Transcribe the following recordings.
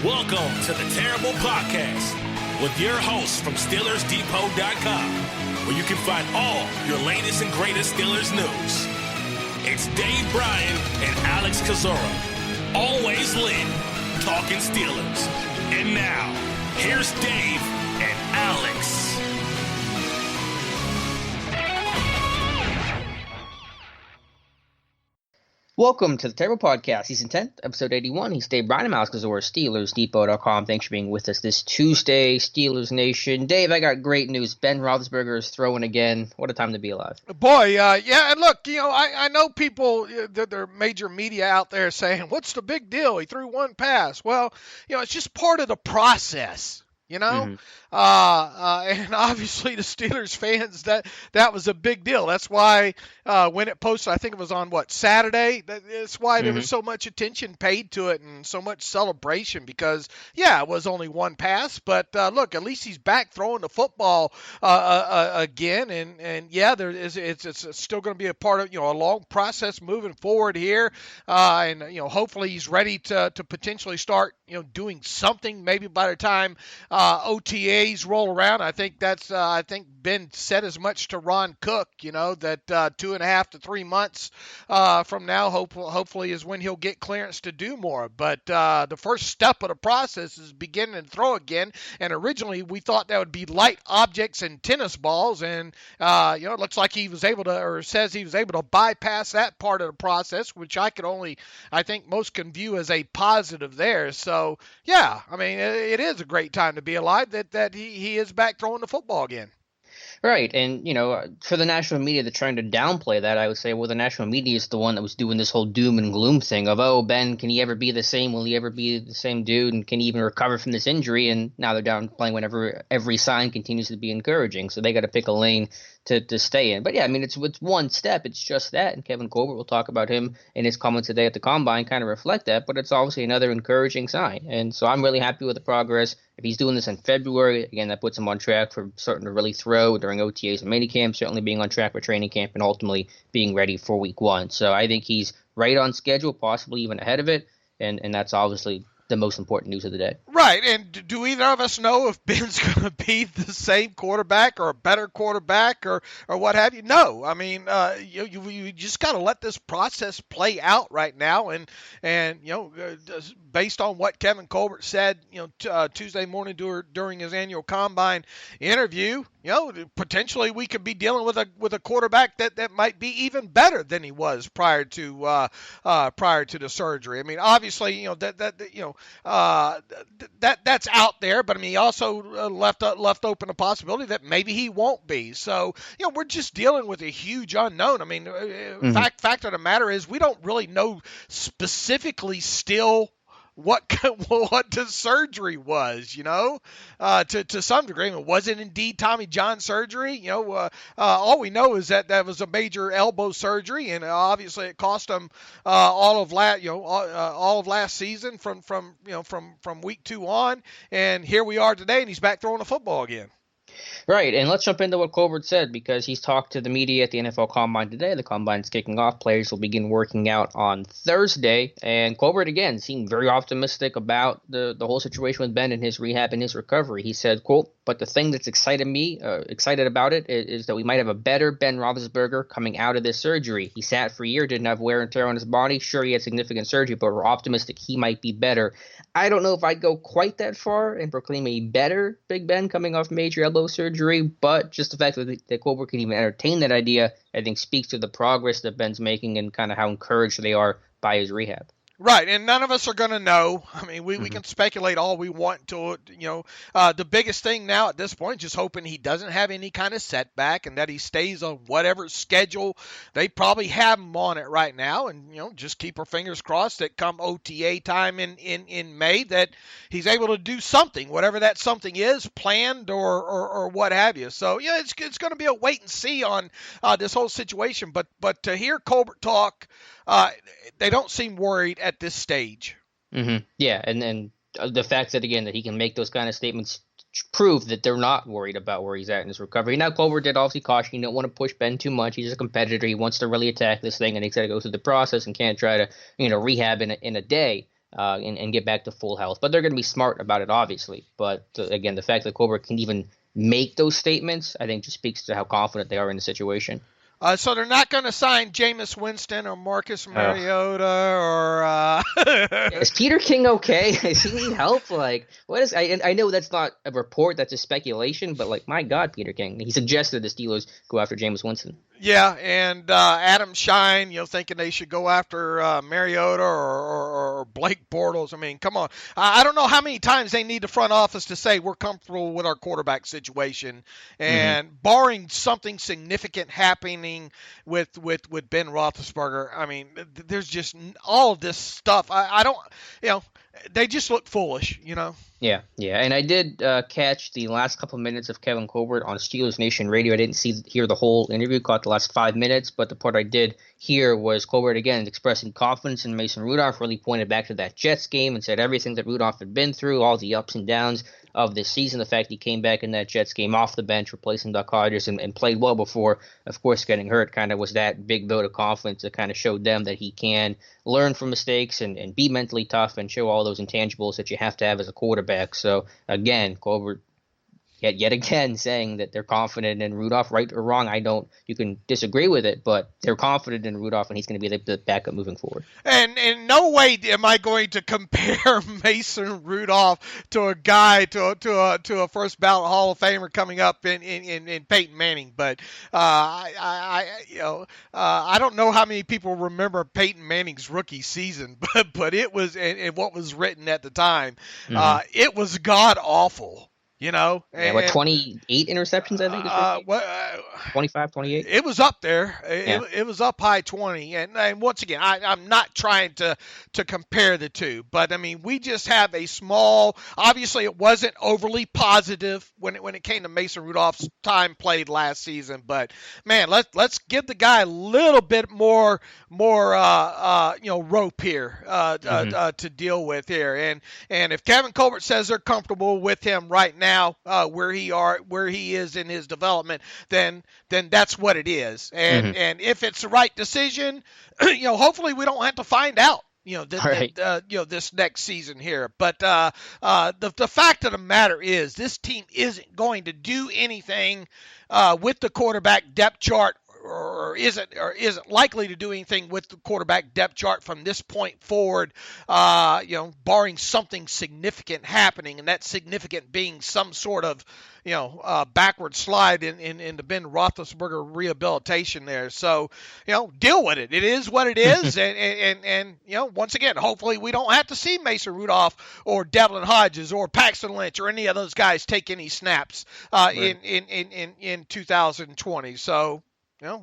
Welcome to the Terrible Podcast with your hosts from SteelersDepot.com, where you can find all your latest and greatest Steelers news. It's Dave Bryan and Alex Kozora, always lit, talking Steelers. And now, here's Dave and Alex. Welcome to the Terrible Podcast, Season 10, Episode 81. He's Dave Bryan, Alex Kozora, SteelersDepot.com. Thanks for being with us this Tuesday, Steelers Nation. Dave, I got great news. Ben Roethlisberger is throwing again. What a time to be alive. Boy, yeah, and look, I know people, there are major media out there saying, what's the big deal? He threw one pass. Well, it's just part of the process. And obviously the Steelers fans, that was a big deal. That's why when it posted, I think it was on Saturday, that's why there was so much attention paid to it and so much celebration because, it was only one pass. But look, at least he's back throwing the football again. And it's still going to be a part of, a long process moving forward here. And hopefully he's ready to potentially start, doing something maybe by the time OTAs roll around. I think that's I think Ben said as much to Ron Cook, that 2.5 to 3 months from now, hopefully is when he'll get clearance to do more. But the first step of the process is beginning to throw again. And originally we thought that would be light objects and tennis balls. And, it looks like he was able to, or says he was able to bypass that part of the process, which I think most can view as a positive there. So, it is a great time to be alive that he is back throwing the football again. Right, and, for the national media, they're trying to downplay that. I would say, well, the national media is the one that was doing this whole doom and gloom thing of, oh, Ben, can he ever be the same? Will he ever be the same dude? And can he even recover from this injury? And now they're downplaying whenever every sign continues to be encouraging. So they got to pick a lane to stay in. But, it's one step. It's just that. And Kevin Colbert will talk about him in his comments today at the Combine, kind of reflect that. But it's obviously another encouraging sign. And so I'm really happy with the progress. If he's doing this in February, again, that puts him on track for starting to really throw during OTAs and minicamp, certainly being on track for training camp and ultimately being ready for week one. So I think he's right on schedule, possibly even ahead of it. And that's obviously the most important news of the day. Right, and do either of us know if Ben's going to be the same quarterback or a better quarterback or what have you? No, you just got to let this process play out right now, and based on what Kevin Colbert said, Tuesday morning during his annual Combine interview, potentially we could be dealing with a quarterback that might be even better than he was prior to the surgery. Obviously, that's out there, but he also left open a possibility that maybe he won't be. So, we're just dealing with a huge unknown. Fact of the matter is we don't really know specifically still what the surgery was, to some degree. Was it indeed Tommy John surgery? All we know is that was a major elbow surgery, and obviously it cost him all of last season from week 2 on, and here we are today, and he's back throwing the football again. Right, and let's jump into what Colbert said, because he's talked to the media at the NFL Combine today. The Combine's kicking off. Players will begin working out on Thursday, and Colbert, again, seemed very optimistic about the whole situation with Ben and his rehab and his recovery. He said, quote, "But the thing that's excited about it is that we might have a better Ben Roethlisberger coming out of this surgery. He sat for a year, didn't have wear and tear on his body. Sure, he had significant surgery, but we're optimistic he might be better." I don't know if I'd go quite that far and proclaim a better Big Ben coming off major elbow surgery, but just the fact that Colbert can even entertain that idea, I think, speaks to the progress that Ben's making and kind of how encouraged they are by his rehab. Right, and none of us are going to know. We can speculate all we want to, the biggest thing now at this point is just hoping he doesn't have any kind of setback and that he stays on whatever schedule they probably have him on it right now, and, just keep our fingers crossed that come OTA time in May that he's able to do something, whatever that something is, planned or what have you. So, it's going to be a wait and see on this whole situation, but to hear Colbert talk, they don't seem worried at this stage. Mm-hmm. Yeah, and then the fact that, again, that he can make those kind of statements prove that they're not worried about where he's at in his recovery. Now, Colbert did obviously caution you don't want to push Ben too much. He's a competitor. He wants to really attack this thing, and he's got to go through the process and can't try to, rehab in a day. and get back to full health. But they're going to be smart about it, obviously. But again, the fact that Colbert can even make those statements, I think, just speaks to how confident they are in the situation. So they're not going to sign Jameis Winston or Marcus Mariota or. Is Peter King okay? Does he need help? Like, what is? I know that's not a report; that's a speculation. But like, my God, Peter King. He suggested the Steelers go after Jameis Winston. Yeah, and Adam Shine, thinking they should go after Mariota or Blake Bortles. I mean, come on. I don't know how many times they need the front office to say we're comfortable with our quarterback situation, and barring something significant happening with Ben Roethlisberger, I mean, there's just all of this stuff. I don't, they just look foolish, Yeah, and I did catch the last couple of minutes of Kevin Colbert on Steelers Nation Radio. I didn't hear the whole interview, caught the last 5 minutes, but the part I did hear was Colbert again expressing confidence in Mason Rudolph, really pointed back to that Jets game and said everything that Rudolph had been through, all the ups and downs of this season, the fact he came back in that Jets game off the bench, replacing Duck Hodges, and played well before, of course, getting hurt, kind of was that big vote of confidence that kind of showed them that he can learn from mistakes and be mentally tough and show all those intangibles that you have to have as a quarterback. So, again, Colbert yet again saying that they're confident in Rudolph, right or wrong. You can disagree with it, but they're confident in Rudolph and he's going to be the backup moving forward. And in no way am I going to compare Mason Rudolph to a guy, to a first ballot Hall of Famer coming up in Peyton Manning. But, I don't know how many people remember Peyton Manning's rookie season, but it was, and what was written at the time, it was god awful. And, 28 interceptions, I think. 25, 28. It was up there. It was up high 20. And once again, I'm not trying to compare the two, but I mean, we just have a small. Obviously, it wasn't overly positive when it came to Mason Rudolph's time played last season. But man, let's give the guy a little bit more rope here to deal with here. And if Kevin Colbert says they're comfortable with him right now, where he is in his development, then that's what it is. And if it's the right decision, hopefully we don't have to find out. This next season here. But the fact of the matter is, this team isn't going to do anything with the quarterback depth chart, or isn't likely to do anything with the quarterback depth chart from this point forward, barring something significant happening, and that significant being some sort of, backward slide in the Ben Roethlisberger rehabilitation there. So, deal with it. It is what it is. and once again, hopefully we don't have to see Mason Rudolph or Devlin Hodges or Paxton Lynch or any of those guys take any snaps in 2020. So,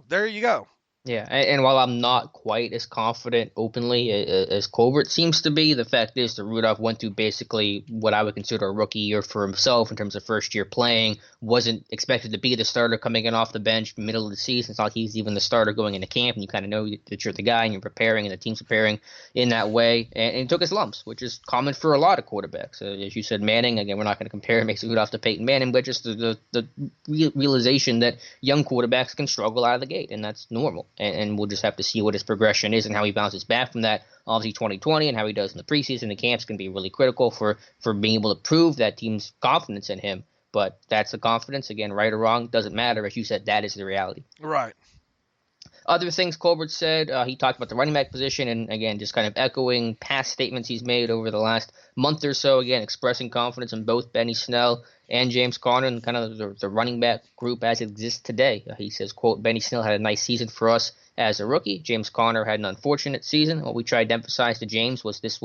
there you go. Yeah, and while I'm not quite as confident openly as Colbert seems to be, the fact is that Rudolph went through basically what I would consider a rookie year for himself in terms of first year playing, wasn't expected to be the starter coming in off the bench middle of the season. It's not like he's even the starter going into camp, and you kind of know that you're the guy and you're preparing and the team's preparing in that way. And he took his lumps, which is common for a lot of quarterbacks. As you said, Manning, again, we're not going to compare Mason Rudolph to Peyton Manning, but just the realization that young quarterbacks can struggle out of the gate, and that's normal. And we'll just have to see what his progression is and how he bounces back from that. Obviously, 2020 and how he does in the preseason, the camp's going to be really critical for being able to prove that team's confidence in him. But that's the confidence. Again, right or wrong, doesn't matter. As you said, that is the reality. Right. Other things Colbert said, he talked about the running back position, and again, just kind of echoing past statements he's made over the last month or so, again, expressing confidence in both Benny Snell and James Conner and kind of the running back group as it exists today. He says, quote, Benny Snell had a nice season for us as a rookie. James Conner had an unfortunate season. What we tried to emphasize to James was this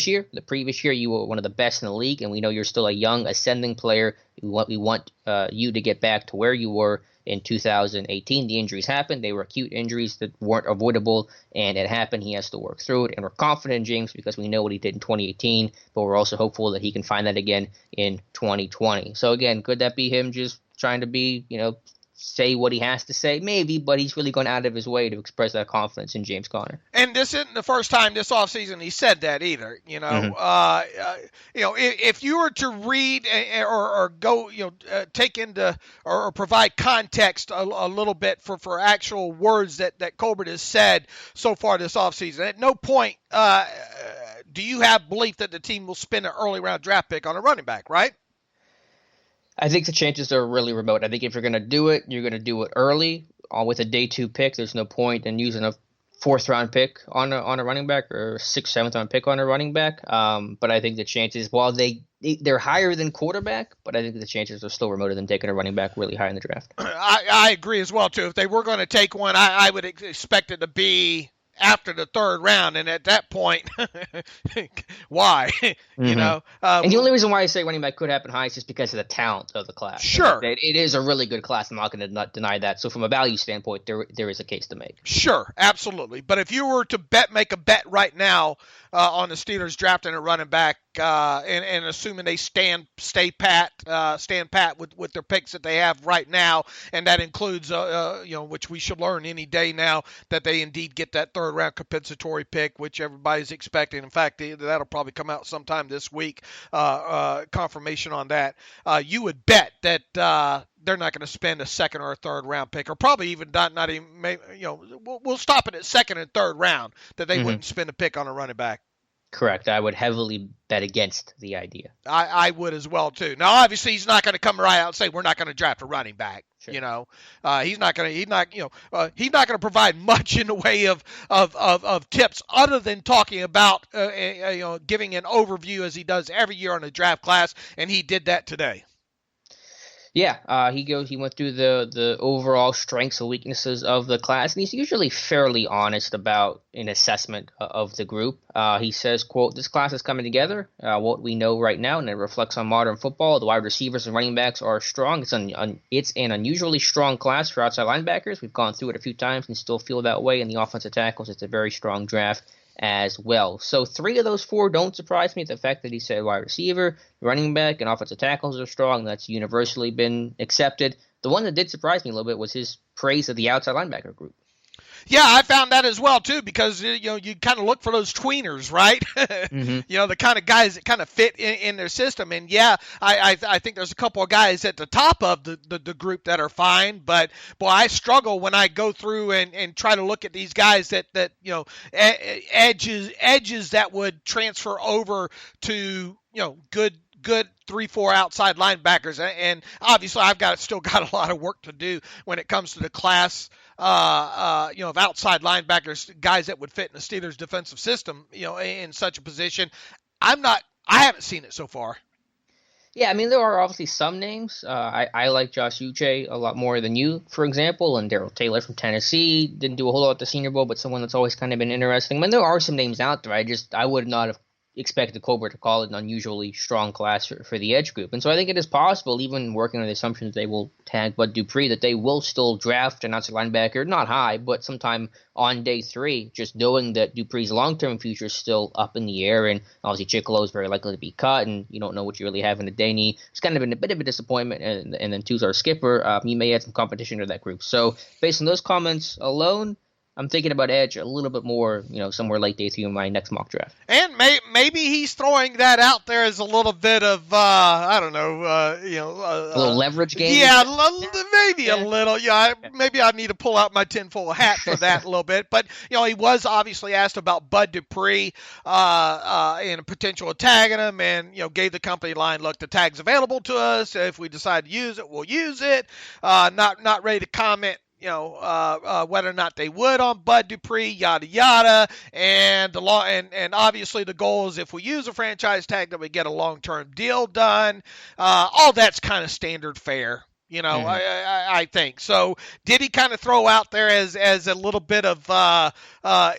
year. The previous year, you were one of the best in the league, and we know you're still a young, ascending player. We want you to get back to where you were in 2018. The injuries happened. They were acute injuries that weren't avoidable, and it happened. He has to work through it, and we're confident in James because we know what he did in 2018, but we're also hopeful that he can find that again in 2020. So again, could that be him just trying to be, say what he has to say? Maybe, but he's really gone out of his way to express that confidence in James Conner. And this isn't the first time this offseason he said that either. If you were to read or go, take into or provide context a little bit for actual words that Colbert has said so far this offseason, at no point do you have belief that the team will spend an early round draft pick on a running back, right? I think the chances are really remote. I think if you're going to do it, you're going to do it early with a day 2 pick. There's no point in using a 4th round pick on a running back or 6th, 7th round pick on a running back. But I think the chances, while they're higher than quarterback, but I think the chances are still remoter than taking a running back really high in the draft. I agree as well, too. If they were going to take one, I would expect it to be after the 3rd round, and at that point, why? You know, and the only reason why I say running back could happen high is just because of the talent of the class. Sure, it is a really good class. I'm not going to deny that. So from a value standpoint, there is a case to make. Sure, absolutely. But if you were to make a bet right now on the Steelers drafting a running back, and assuming they stand pat with their picks that they have right now, and that includes which we should learn any day now that they indeed get that 3rd round compensatory pick, which everybody's expecting. In fact, that'll probably come out sometime this week. Confirmation on that. You would bet that they're not going to spend a 2nd or a 3rd round pick, or probably even not even. We'll stop it at 2nd and 3rd round that they wouldn't spend a pick on a running back. Correct. I would heavily bet against the idea. I would as well too. Now, obviously, he's not going to come right out and say we're not going to draft a running back. Sure. He's not going to provide much in the way of tips other than talking about giving an overview as he does every year on the draft class, and he did that today. Yeah, he went through the overall strengths and weaknesses of the class, and he's usually fairly honest about an assessment of the group. He says, quote, "This class is coming together, what we know right now, and it reflects on modern football. The wide receivers and running backs are strong. It's an unusually strong class for outside linebackers. We've gone through it a few times and still feel that way. In the offensive tackles, it's a very strong draft as well." So 3 of those 4 don't surprise me. The fact that he said wide receiver, running back, and offensive tackles are strong, that's universally been accepted. The one that did surprise me a little bit was his praise of the outside linebacker group. Yeah, I found that as well too, because you kind of look for those tweeners, right? The kind of guys that kind of fit in their system. And yeah, I think there's a couple of guys at the top of the group that are fine, but boy, I struggle when I go through and try to look at these guys that edges that would transfer over to good 3-4 outside linebackers, and obviously I've still got a lot of work to do when it comes to the class of outside linebackers, guys that would fit in the Steelers defensive system, in such a position. I haven't seen it so far. Yeah, I mean, there are obviously some names. I like Josh Uche a lot more than you, for example, and Darrell Taylor from Tennessee didn't do a whole lot at the Senior Bowl, but someone that's always kind of been interesting. I mean, there are some names out there. I would not have expected Colbert to call it an unusually strong class for the edge group. And so I think it is possible, even working on the assumptions they will tag Bud Dupree, that they will still draft an outside linebacker, not high, but sometime on day 3, just knowing that Dupree's long-term future is still up in the air, and obviously Chicolo is very likely to be cut, and you don't know what you really have in the Daney. It's kind of been a bit of a disappointment, and then Tuzar Skipper, you may add some competition to that group. So based on those comments alone, I'm thinking about edge a little bit more, somewhere late day 3 in my next mock draft. And maybe he's throwing that out there as a little bit of, a little leverage game? Yeah, maybe a little. Yeah, maybe I need to pull out my tinfoil hat for that a little bit. But, he was obviously asked about Bud Dupree and a potential tagging him, and, gave the company line, look, the tag's available to us. If we decide to use it, we'll use it. Not ready to comment whether or not they would on Bud Dupree, yada yada, and the law, and obviously the goal is if we use a franchise tag that we get a long-term deal done. All that's kind of standard fare. I think. So did he kind of throw out there as a little bit of,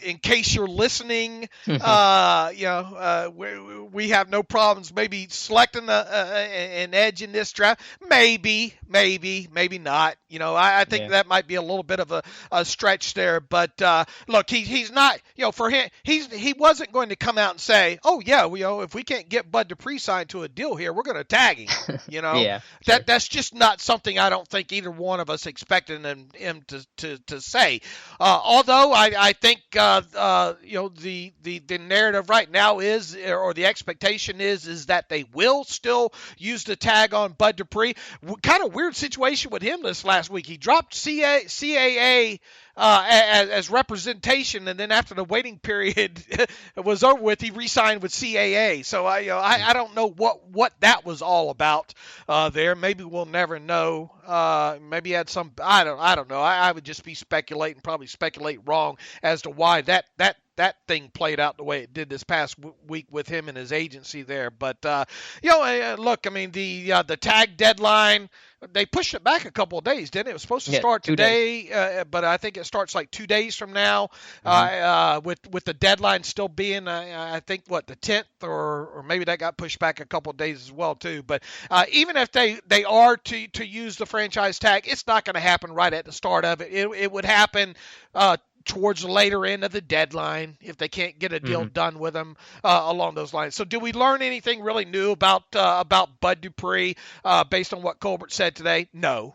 in case you're listening, we have no problems maybe selecting an edge in this draft? Maybe not. I think that might be a little bit of a stretch there. But look, he's not, for him, he wasn't going to come out and say, oh, yeah, if we can't get Bud Dupree signed to a deal here, we're going to tag him. Yeah, sure. That's just not something I don't think either one of us expected him to say. Although I think the narrative right now is, or the expectation is that they will still use the tag on Bud Dupree. Kind of weird situation with him this last week. He dropped CAA as representation, and then after the waiting period was over with, he re-signed with CAA. So I don't know what that was all about there. Maybe we'll never know. Maybe he had some. I don't know. I would just be speculating, probably speculate wrong as to why that thing played out the way it did this past week with him and his agency there. But look, I mean the tag deadline, they pushed it back a couple of days, didn't it? It was supposed to start today, but I think it starts like 2 days from now. With the deadline still being I think the 10th, or maybe that got pushed back a couple of days as well too. But even if they are to use the franchise tag, it's not going to happen right at the start of it. It would happen towards the later end of the deadline if they can't get a deal done with them along those lines. So, do we learn anything really new about Bud Dupree based on what Colbert said today? No.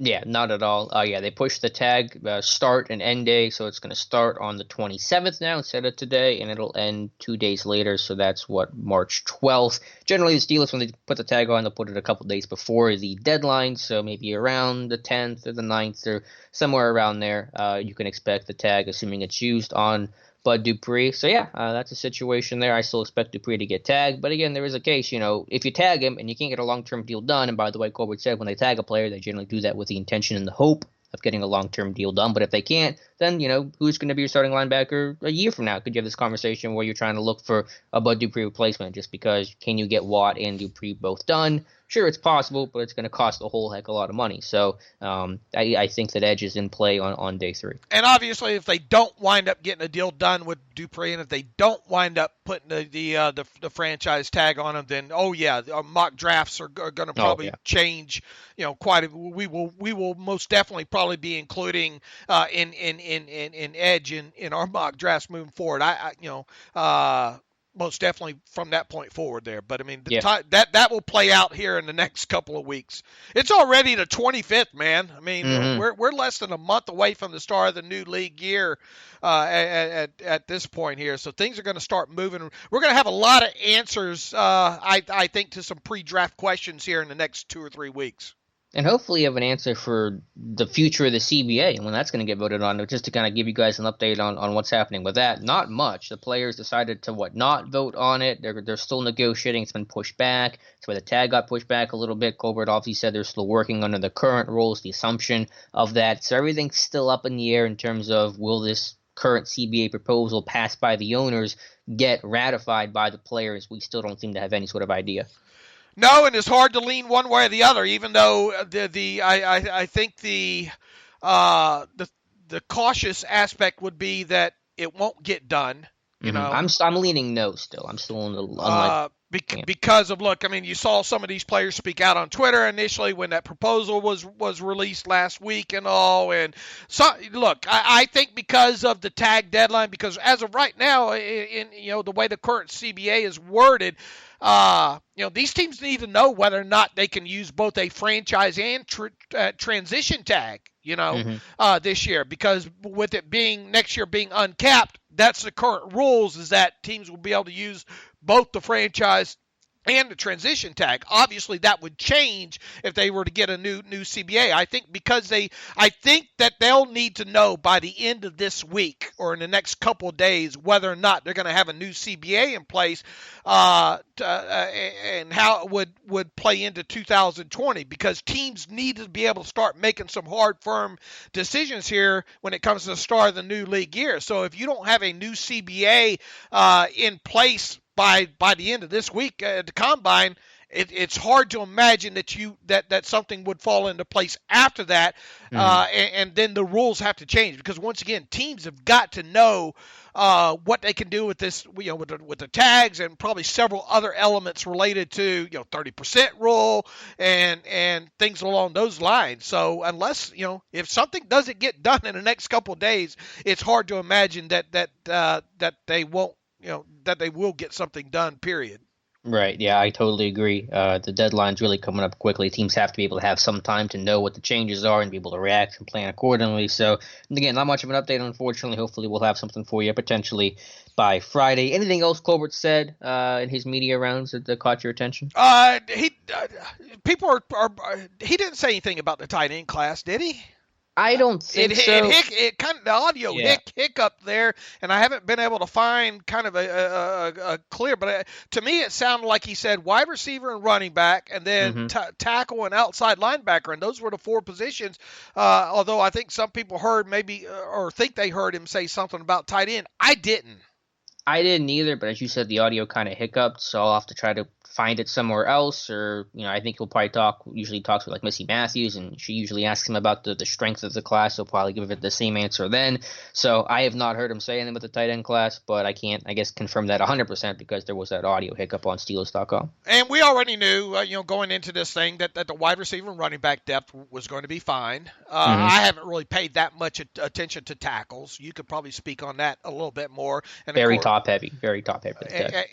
Yeah, not at all. They pushed the tag start and end day, so it's going to start on the 27th now instead of today, and it'll end 2 days later, so that's March 12th. Generally, the Steelers, when they put the tag on, they'll put it a couple days before the deadline, so maybe around the 10th or the 9th or somewhere around there, you can expect the tag, assuming it's used on Bud Dupree. So that's a situation there. I still expect Dupree to get tagged, but again, there is a case, if you tag him and you can't get a long-term deal done, and by the way, Colbert said when they tag a player, they generally do that with the intention and the hope of getting a long-term deal done. But if they can't, then, who's going to be your starting linebacker a year from now? Could you have this conversation where you're trying to look for a Bud Dupree replacement just because can you get Watt and Dupree both done? Sure, it's possible, but it's going to cost a whole heck of a lot of money. So I think that edge is in play on day 3. And obviously, if they don't wind up getting a deal done with Dupree, and if they don't wind up putting the franchise tag on him, then mock drafts are going to probably change. Quite. We will most definitely probably be including in edge in our mock drafts moving forward. Most definitely from that point forward there. But, I mean, that will play out here in the next couple of weeks. It's already the 25th, man. I mean, we're less than a month away from the start of the new league year at this point here. So things are going to start moving. We're going to have a lot of answers, I think, to some pre-draft questions here in the next 2 or 3 weeks. And hopefully you have an answer for the future of the CBA and when that's going to get voted on, just to kind of give you guys an update on what's happening with that. Not much. The players decided to not vote on it. They're still negotiating. It's been pushed back. That's why the tag got pushed back a little bit. Colbert obviously said they're still working under the current rules, the assumption of that. So everything's still up in the air in terms of will this current CBA proposal passed by the owners get ratified by the players. We still don't seem to have any sort of idea. No, and it's hard to lean one way or the other. Even though I think the cautious aspect would be that it won't get done. I'm leaning no still. I'm still in the unlikely. Because of look, I mean, you saw some of these players speak out on Twitter initially when that proposal was released last week and all. And so, look, I think because of the tag deadline, because as of right now, in the way the current CBA is worded. These teams need to know whether or not they can use both a franchise and transition tag, this year, because with it being next year being uncapped, that's the current rules is that teams will be able to use both the franchise and the transition tag. Obviously, that would change if they were to get a new CBA. I think that they'll need to know by the end of this week or in the next couple of days whether or not they're going to have a new CBA in place and how it would play into 2020, because teams need to be able to start making some hard, firm decisions here when it comes to the start of the new league year. So if you don't have a new CBA in place by the end of this week at the combine, it's hard to imagine that something would fall into place after that, and then the rules have to change, because once again, teams have got to know what they can do with this, with the tags and probably several other elements related to 30% rule and things along those lines. So unless if something doesn't get done in the next couple of days, it's hard to imagine that they won't. That they will get something done, period. Right. Yeah, I totally agree. The deadline's really coming up quickly. Teams have to be able to have some time to know what the changes are and be able to react and plan accordingly. So, again, not much of an update, unfortunately. Hopefully we'll have something for you potentially by Friday. Anything else Colbert said in his media rounds that caught your attention? He didn't say anything about the tight end class, did he? I don't think so. It kind of the audio hiccup there, and I haven't been able to find kind of a clear. But to me, it sounded like he said wide receiver and running back, and then tackle and outside linebacker, and those were the 4 positions. Although I think some people heard maybe or think they heard him say something about tight end. I didn't. I didn't either, but as you said, the audio kind of hiccuped, so I'll have to try to find it somewhere else, or, I think he'll probably usually talks with, like, Missy Matthews, and she usually asks him about the strength of the class, so he'll probably give it the same answer then. So I have not heard him say anything about the tight end class, but I can't, I guess, confirm that 100% because there was that audio hiccup on Steelers.com. And we already knew, going into this thing that the wide receiver and running back depth was going to be fine. I haven't really paid that much attention to tackles. You could probably speak on that a little bit more. And very top heavy.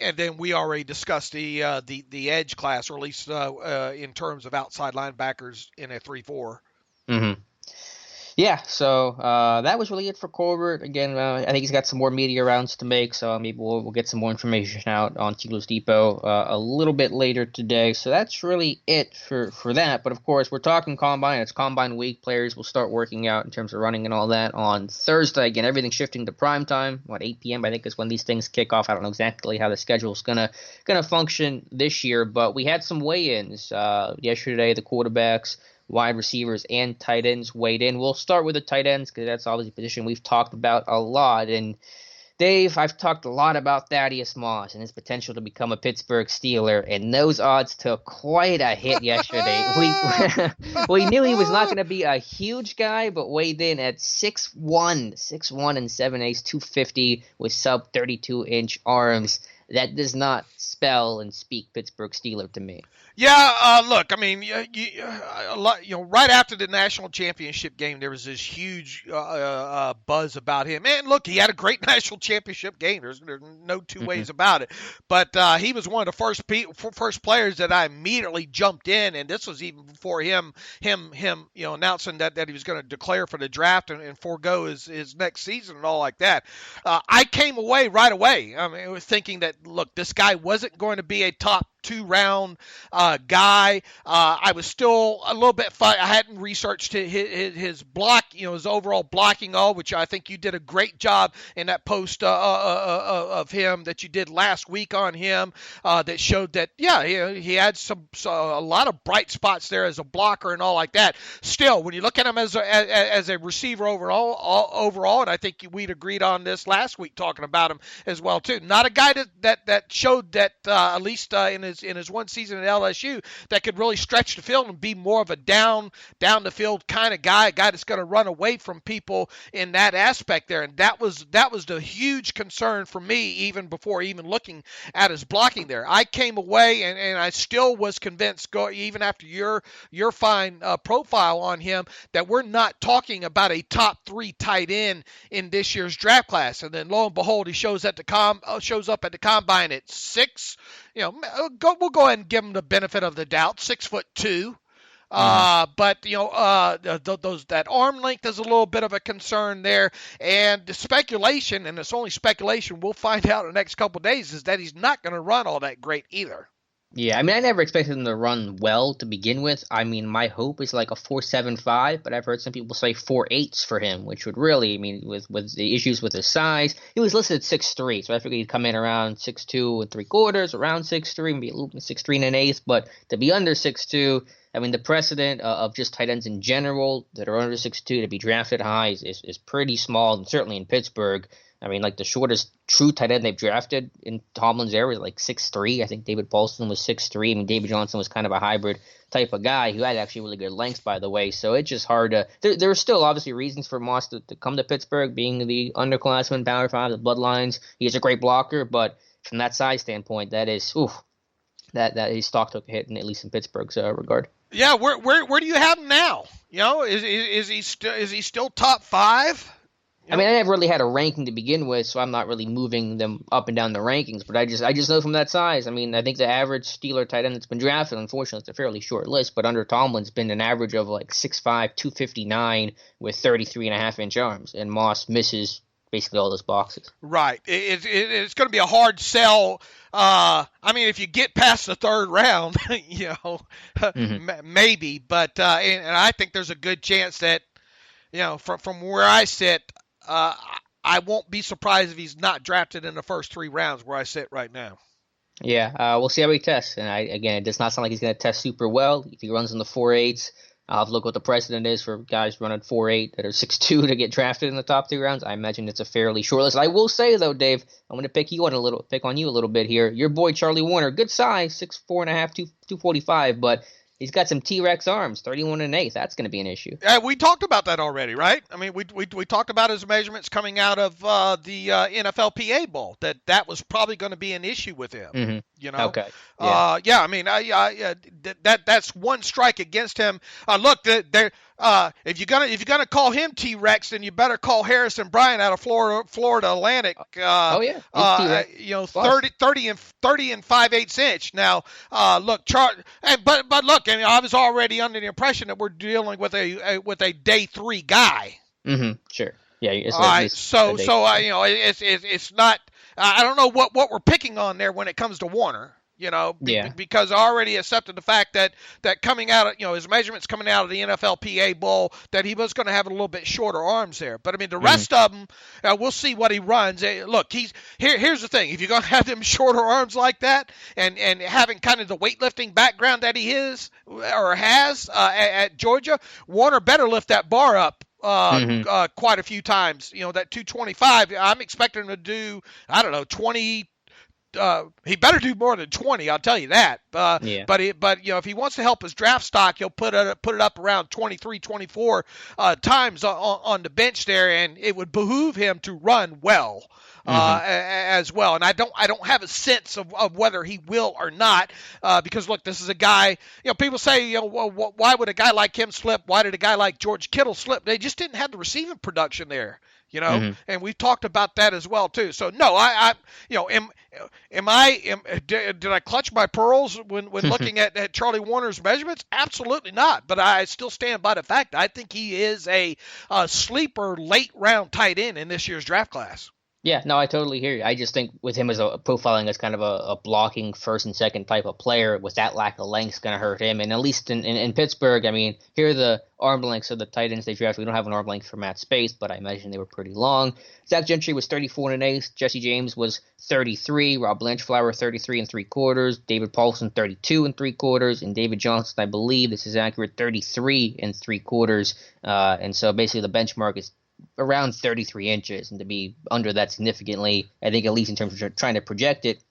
And then we already discussed the edge class, or at least in terms of outside linebackers in a 3-4. Mm-hmm. Yeah, so that was really it for Colbert. Again, I think he's got some more media rounds to make, so maybe we'll get some more information out on Steelers Depot a little bit later today. So that's really it for that. But, of course, we're talking Combine. It's Combine week. Players will start working out in terms of running and all that on Thursday. Again, everything's shifting to prime time. 8 p.m. I think is when these things kick off. I don't know exactly how the schedule is gonna function this year, but we had some weigh-ins yesterday. The quarterbacks, wide receivers, and tight ends weighed in. We'll start with the tight ends because that's obviously a position we've talked about a lot. And Dave, I've talked a lot about Thaddeus Moss and his potential to become a Pittsburgh Steeler, and those odds took quite a hit yesterday. We knew he was not going to be a huge guy, but weighed in at 6'1", 6'1 and 7/8", 250 with sub 32-inch arms. That does not spell and speak Pittsburgh Steeler to me. Yeah, look, I mean, right after the national championship game, there was this huge buzz about him. And look, he had a great national championship game. There's no two ways about it. But he was one of the first players that I immediately jumped in, and this was even before him announcing that he was going to declare for the draft and forego his next season and all like that. I came away right away. I mean, I was thinking that, look, this guy wasn't going to be a top 2-round guy. I was still a little bit I hadn't researched his block, his overall blocking, which I think you did a great job in that post of him that you did last week on him that showed that, he had a lot of bright spots there as a blocker and all like that. Still, when you look at him as a receiver overall, and I think we'd agreed on this last week talking about him as well too. Not a guy that showed that at least in his one season at LSU that could really stretch the field and be more of a down the field kind of guy, a guy that's going to run away from people in that aspect there. And that was the huge concern for me even before even looking at his blocking there. I came away and I still was convinced, even after your fine profile on him, that we're not talking about a top 3 tight end in this year's draft class. And then lo and behold, he shows up at the combine at 6. We'll go ahead and give him the benefit of the doubt, 6'2". But that arm length is a little bit of a concern there, and the speculation, and it's only speculation, we'll find out in the next couple of days, is that he's not going to run all that great either. Yeah, I mean, I never expected him to run well to begin with. I mean, my hope is like a 4.75, but I've heard some people say 4.8s for him, which would really, I mean, with the issues with his size, he was listed at 6'3", so I figured he'd come in around 6'2 3/4, around 6'3", maybe a little 6'3 1/8, but to be under 6'2", I mean, the precedent of just tight ends in general that are under 6'2" to be drafted high is pretty small, and certainly in Pittsburgh. I mean, like the shortest true tight end they've drafted in Tomlin's era was like 6'3". I think David Paulson was 6'3". I mean, David Johnson was kind of a hybrid type of guy who had actually really good lengths, by the way. So it's just hard to – there are still obviously reasons for Moss to come to Pittsburgh, being the underclassman, Power 5, the bloodlines. He is a great blocker, but from that size standpoint, that is that his stock took a hit, at least in Pittsburgh's regard. Yeah, where do you have him now? Is he still top 5? I mean, I never really had a ranking to begin with, so I'm not really moving them up and down the rankings. But I just know from that size. I mean, I think the average Steeler tight end that's been drafted, unfortunately, it's a fairly short list, but under Tomlin's been an average of like 6'5", 259 with 33.5-inch arms, and Moss misses basically all those boxes. Right. It's going to be a hard sell. I mean, if you get past the 3rd round, maybe. But and I think there's a good chance that from where I sit, I won't be surprised if he's not drafted in the first 3 rounds where I sit right now. Yeah, we'll see how he tests. And again, it does not sound like he's going to test super well. If he runs in the 4.8s, I'll have to look what the precedent is for guys running 4.8 that are 6'2 to get drafted in the top 3 rounds. I imagine it's a fairly short list. I will say though, Dave, I'm going to pick on you a little bit here. Your boy Charlie Warner, good size, 6'4.5", 245, but he's got some T-Rex arms, 31 1/8. That's going to be an issue. We talked about that already, right? I mean, we talked about his measurements coming out of the NFLPA Bowl. That was probably going to be an issue with him. Mm-hmm. Okay. Yeah. I mean, that's one strike against him. Look, if you're gonna call him T-Rex, then you better call Harrison Bryant out of Florida Atlantic. 30 and 5/8 inch. Now, look, but look, I mean, I was already under the impression that we're dealing with a day 3 guy. Mm-hmm. Sure. Yeah. All right. So it's not. I don't know what we're picking on there when it comes to Warner. Because I already accepted the fact that coming out of, his measurements coming out of the NFLPA Bowl, that he was going to have a little bit shorter arms there. But I mean, the rest of them, we'll see what he runs. Look, here's the thing: if you're going to have them shorter arms like that, and having kind of the weightlifting background that he is or has at Georgia, Warner better lift that bar up. Quite a few times. That 225, I'm expecting him to do, 20. He better do more than 20, I'll tell you that. But if he wants to help his draft stock, he'll put it up around 23, 24 times on the bench there, and it would behoove him to run well. As well, and I don't have a sense of whether he will or not, because look, this is a guy. People say, well, why would a guy like him slip? Why did a guy like George Kittle slip? They just didn't have the receiving production there, and we've talked about that as well too. So no, did I clutch my pearls when looking at Charlie Warner's measurements? Absolutely not. But I still stand by the fact I think he is a sleeper late round tight end in this year's draft class. Yeah, no, I totally hear you. I just think with him as profiling as kind of a blocking first and second type of player, with that lack of length, is going to hurt him. And at least in Pittsburgh, I mean, here are the arm lengths of the tight ends they drafted. We don't have an arm length for Matt Space, but I imagine they were pretty long. Zach Gentry was 34 1/8. Jesse James was 33. Rob Blanchflower 33 3/4. David Paulson 32 3/4. And David Johnson, I believe this is accurate, 33 3/4. And so basically the benchmark is around 33 inches, and to be under that significantly, I think at least in terms of trying to project it,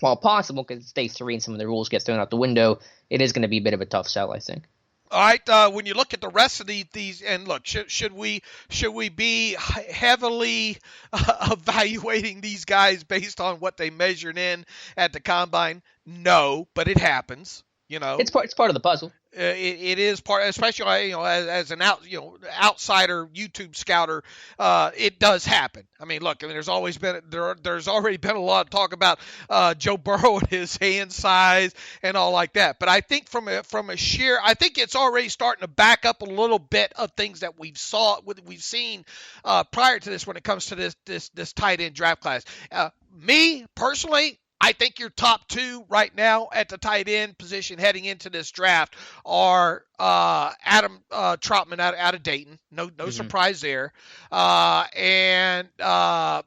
while possible, because it's day 3 and some of the rules get thrown out the window, it is going to be a bit of a tough sell, I think. All right, when you look at the rest of these, and look, should we be heavily evaluating these guys based on what they measured in at the combine? No, but it happens. It's part of the puzzle. It is part, especially as an outsider YouTube scouter. It does happen. I mean, look, there's always been there's already been a lot of talk about Joe Burrow and his hand size and all like that. But I think from a sheer, I think it's already starting to back up a little bit of things that we've seen prior to this when it comes to this tight end draft class. Me personally, I think your top 2 right now at the tight end position heading into this draft are Adam Troutman out of Dayton. No surprise there. And the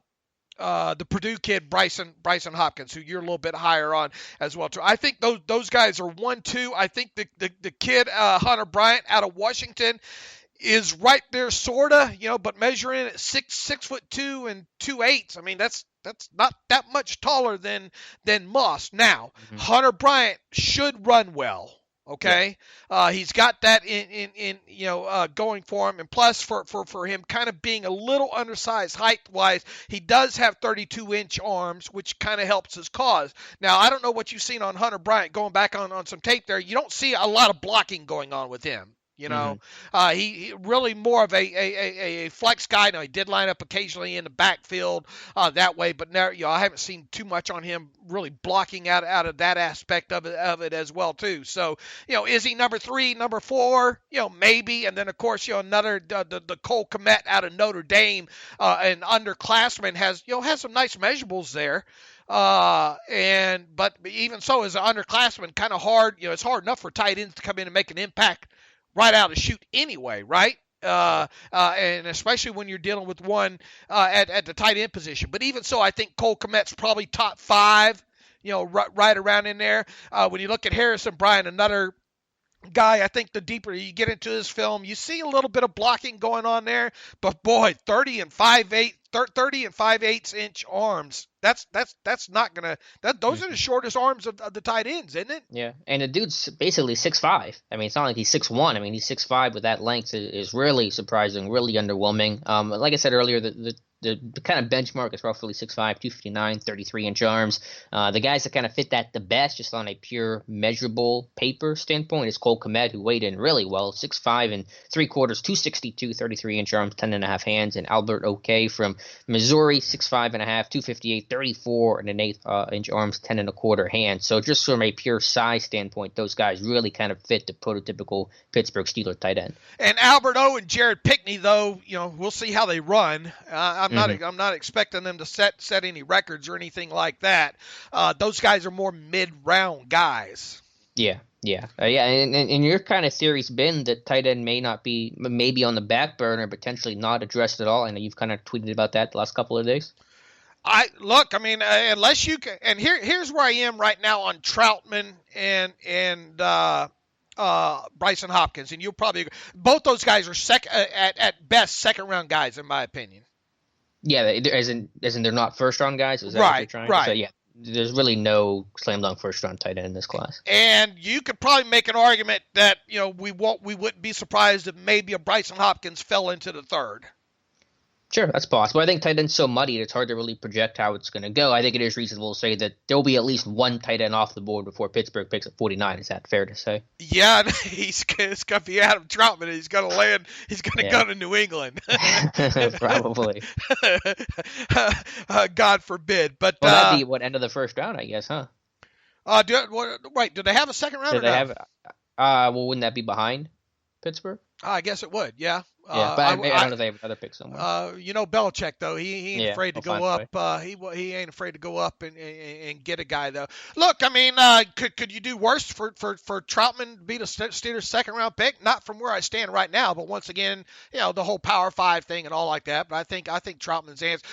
Purdue kid, Bryson Hopkins, who you're a little bit higher on as well too. I think those guys are 1, 2. I think the kid Hunter Bryant out of Washington is right there, sorta, but measuring at 6'2" and 2/8. I mean, that's not that much taller than Moss. Now, Hunter Bryant should run well. Okay, yeah. He's got that in going for him, and plus for him kind of being a little undersized height wise, he does have 32-inch arms, which kind of helps his cause. Now, I don't know what you've seen on Hunter Bryant going back on some tape there. You don't see a lot of blocking going on with him. He really more of a flex guy. Now, he did line up occasionally in the backfield that way, but now I haven't seen too much on him really blocking out of that aspect of it as well too. So is he number 3, number 4? Maybe. And then of course another the Cole Kmet out of Notre Dame, an underclassman has some nice measurables there. But even so, as an underclassman, kind of hard. It's hard enough for tight ends to come in and make an impact right out of the chute anyway, right? and especially when you're dealing with one at the tight end position. But even so, I think Cole Kmet's probably top 5, right around in there. When you look at Harrison Bryant, another guy, I think the deeper you get into this film, you see a little bit of blocking going on there, but boy, 30 and 5/8 inch arms. That's not gonna. Those are the shortest arms of the tight ends, isn't it? Yeah, and the dude's basically 6'5". I mean, it's not like he's 6'1". I mean, he's 6'5" with that length is really surprising, really underwhelming. Like I said earlier, the kind of benchmark is roughly 6'5", 259, 33-inch arms. The guys that kind of fit that the best, just on a pure measurable paper standpoint, is Cole Kmet, who weighed in really well, 6'5" and 3/4, 262, 33-inch arms, 10.5 hands, and Albert OK from Missouri, 6'5 and a half, 258, 34 and an eighth inch arms, 10 1/4 hands. So just from a pure size standpoint, those guys really kind of fit the prototypical Pittsburgh Steelers tight end. And Albert O and Jared Pickney, though, we'll see how they run. I'm not expecting them to set any records or anything like that. Those guys are more mid-round guys. Yeah. And your kind of theory's been that tight end maybe on the back burner, potentially not addressed at all. I know you've kind of tweeted about that the last couple of days. Unless you can, and here's where I am right now on Troutman and Bryson Hopkins, and you'll probably both those guys are at best second round guys in my opinion. Yeah, as in they're not first round guys. Is that right? What you're trying? Right. So, yeah. There's really no slam dunk first round tight end in this class. And you could probably make an argument that, we wouldn't be surprised if maybe a Bryson Hopkins fell into the third. Sure, that's possible. I think tight end's so muddy, it's hard to really project how it's going to go. I think it is reasonable to say that there will be at least one tight end off the board before Pittsburgh picks at 49. Is that fair to say? Yeah, it's going to be Adam Troutman. He's going to land. He's going to go to New England. Probably. God forbid. But that'd be end of the first round, I guess, huh? Do they have a second round? Wouldn't that be behind Pittsburgh? I guess it would. Yeah. Yeah, but I don't know if they have another pick somewhere. Belichick though, he ain't afraid to go up. He ain't afraid to go up and get a guy though. Look, I mean, could you do worse for Troutman to be the Steelers' second round pick? Not from where I stand right now, but once again, the whole Power 5 thing and all like that. But I think Troutman's answer,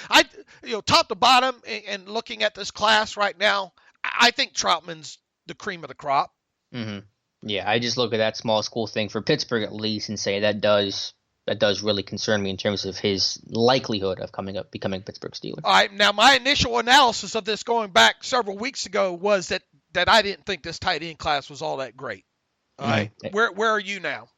top to bottom, and looking at this class right now, I think Troutman's the cream of the crop. Mm-hmm. Yeah, I just look at that small school thing for Pittsburgh at least and say that does really concern me in terms of his likelihood of becoming a Pittsburgh Steeler. All right, now my initial analysis of this going back several weeks ago was that I didn't think this tight end class was all that great. All right, where are you now?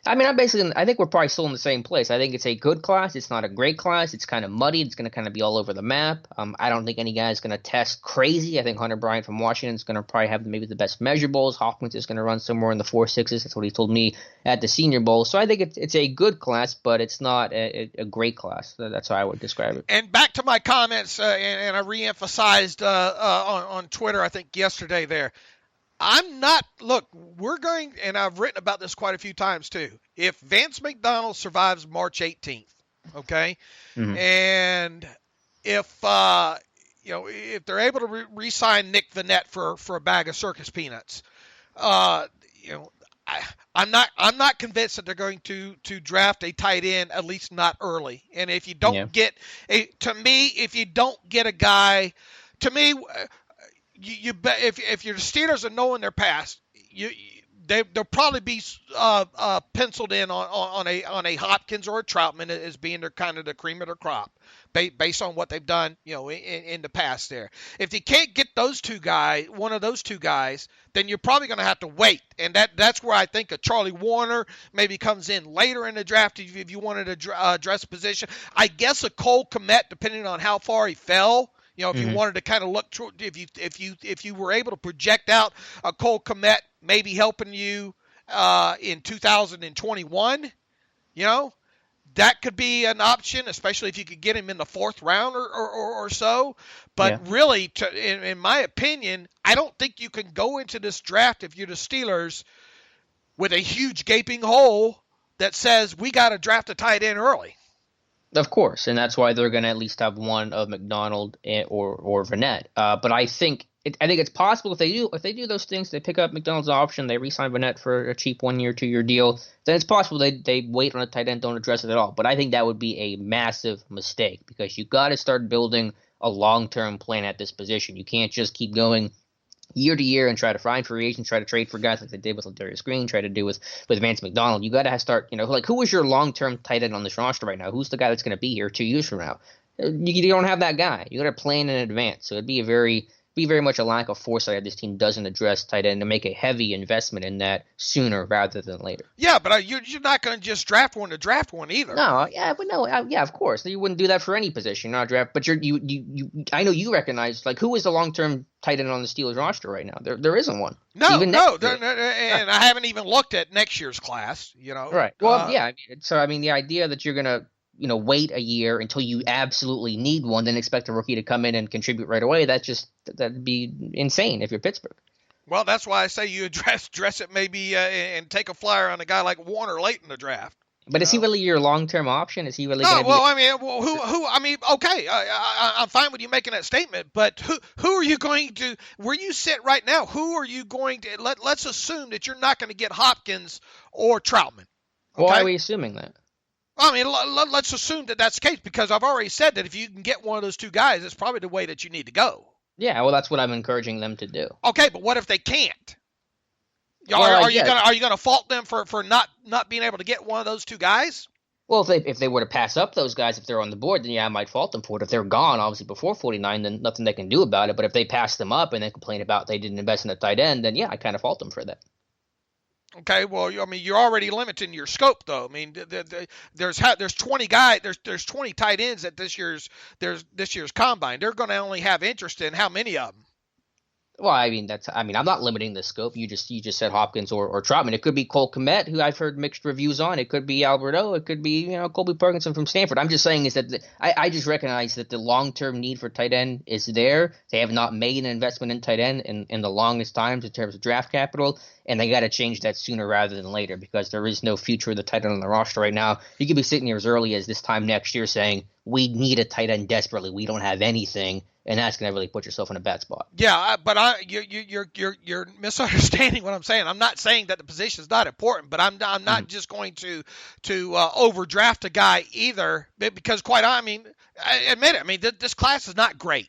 I mean, I think we're probably still in the same place. I think it's a good class. It's not a great class. It's kind of muddy. It's going to kind of be all over the map. I don't think any guy is going to test crazy. I think Hunter Bryant from Washington is going to probably have maybe the best measurables. Hopkins is going to run somewhere in the 4.6s. That's what he told me at the Senior Bowl. So I think it's a good class, but it's not a great class. That's how I would describe it. And back to my comments, and I reemphasized on Twitter, I think yesterday there. We're going, and I've written about this quite a few times too. If Vance McDonald survives March 18th, okay, and if they're able to re-sign Nick Vannett for a bag of circus peanuts, I'm not convinced that they're going to draft a tight end, at least not early. And if you don't if you don't get a guy, to me. You bet if your Steelers are knowing their past, they'll probably be penciled in on a Hopkins or a Troutman as being their kind of the cream of their crop, based on what they've done in the past there. If you can't get one of those two guys, then you're probably going to have to wait, and that's where I think a Charlie Warner maybe comes in later in the draft if you wanted to address a position. I guess a Cole Kmet, depending on how far he fell. If you wanted to kind of look, if you were able to project out a Cole Kmet maybe helping you in 2021, that could be an option, especially if you could get him in the 4th round or so. But really, in my opinion, I don't think you can go into this draft if you're the Steelers with a huge gaping hole that says we got to draft a tight end early. Of course, and that's why they're going to at least have one of McDonald or Vannett. But I think I think it's possible if they do those things, they pick up McDonald's option, they re-sign Burnett for a cheap 1-year, 2-year deal, then it's possible they wait on a tight end, don't address it at all. But I think that would be a massive mistake because you got to start building a long-term plan at this position. You can't just keep going year to year and try to find free agents, try to trade for guys like they did with Ladarius Green, try to do with Vance McDonald. You got to start, like who is your long-term tight end on this roster right now? Who's the guy that's going to be here 2 years from now? You don't have that guy. You got to plan in advance. So it'd be very much a lack of foresight if this team doesn't address tight end to make a heavy investment in that sooner rather than later. Yeah, but you're not going to just draft one to draft one either. No, yeah, of course. You wouldn't do that for any position, not draft. But I know you recognize, like, who is the long-term tight end on the Steelers roster right now? There isn't one. No, and I haven't even looked at next year's class, Right. Well, yeah. So, the idea that you're going to, wait a year until you absolutely need one, then expect a rookie to come in and contribute right away, that'd be insane if you're Pittsburgh. Well, that's why I say you address it maybe and take a flyer on a guy like Warner late in the draft. But is he really your long-term option? Is he really? No. Okay. I'm fine with you making that statement, but who are you going to? Where you sit right now, who are you going to? Let's assume that you're not going to get Hopkins or Troutman. Okay? Why are we assuming that? Let's assume that that's the case because I've already said that if you can get one of those two guys, it's probably the way that you need to go. Yeah, well, that's what I'm encouraging them to do. Okay, but what if they can't? Are you gonna fault them for not being able to get one of those two guys? Well, if they were to pass up those guys, if they're on the board, then yeah, I might fault them for it. If they're gone, obviously before 49, then nothing they can do about it. But if they pass them up and then complain about they didn't invest in a tight end, then yeah, I kind of fault them for that. Okay, well, you're already limiting your scope, though. There's 20 guys, there's 20 tight ends at this year's combine. They're going to only have interest in how many of them? Well, I'm not limiting the scope. You just said Hopkins or Troutman. It could be Cole Kmet, who I've heard mixed reviews on. It could be Alberto. It could be Colby Parkinson from Stanford. I'm just saying is that I just recognize that the long-term need for tight end is there. They have not made an investment in tight end in the longest times in terms of draft capital, and they got to change that sooner rather than later because there is no future of the tight end on the roster right now. You could be sitting here as early as this time next year saying we need a tight end desperately. We don't have anything. And that's going to really put yourself in a bad spot. Yeah, but you're misunderstanding what I'm saying. I'm not saying that the position is not important, but I'm not just going to overdraft a guy either because I admit it. This class is not great.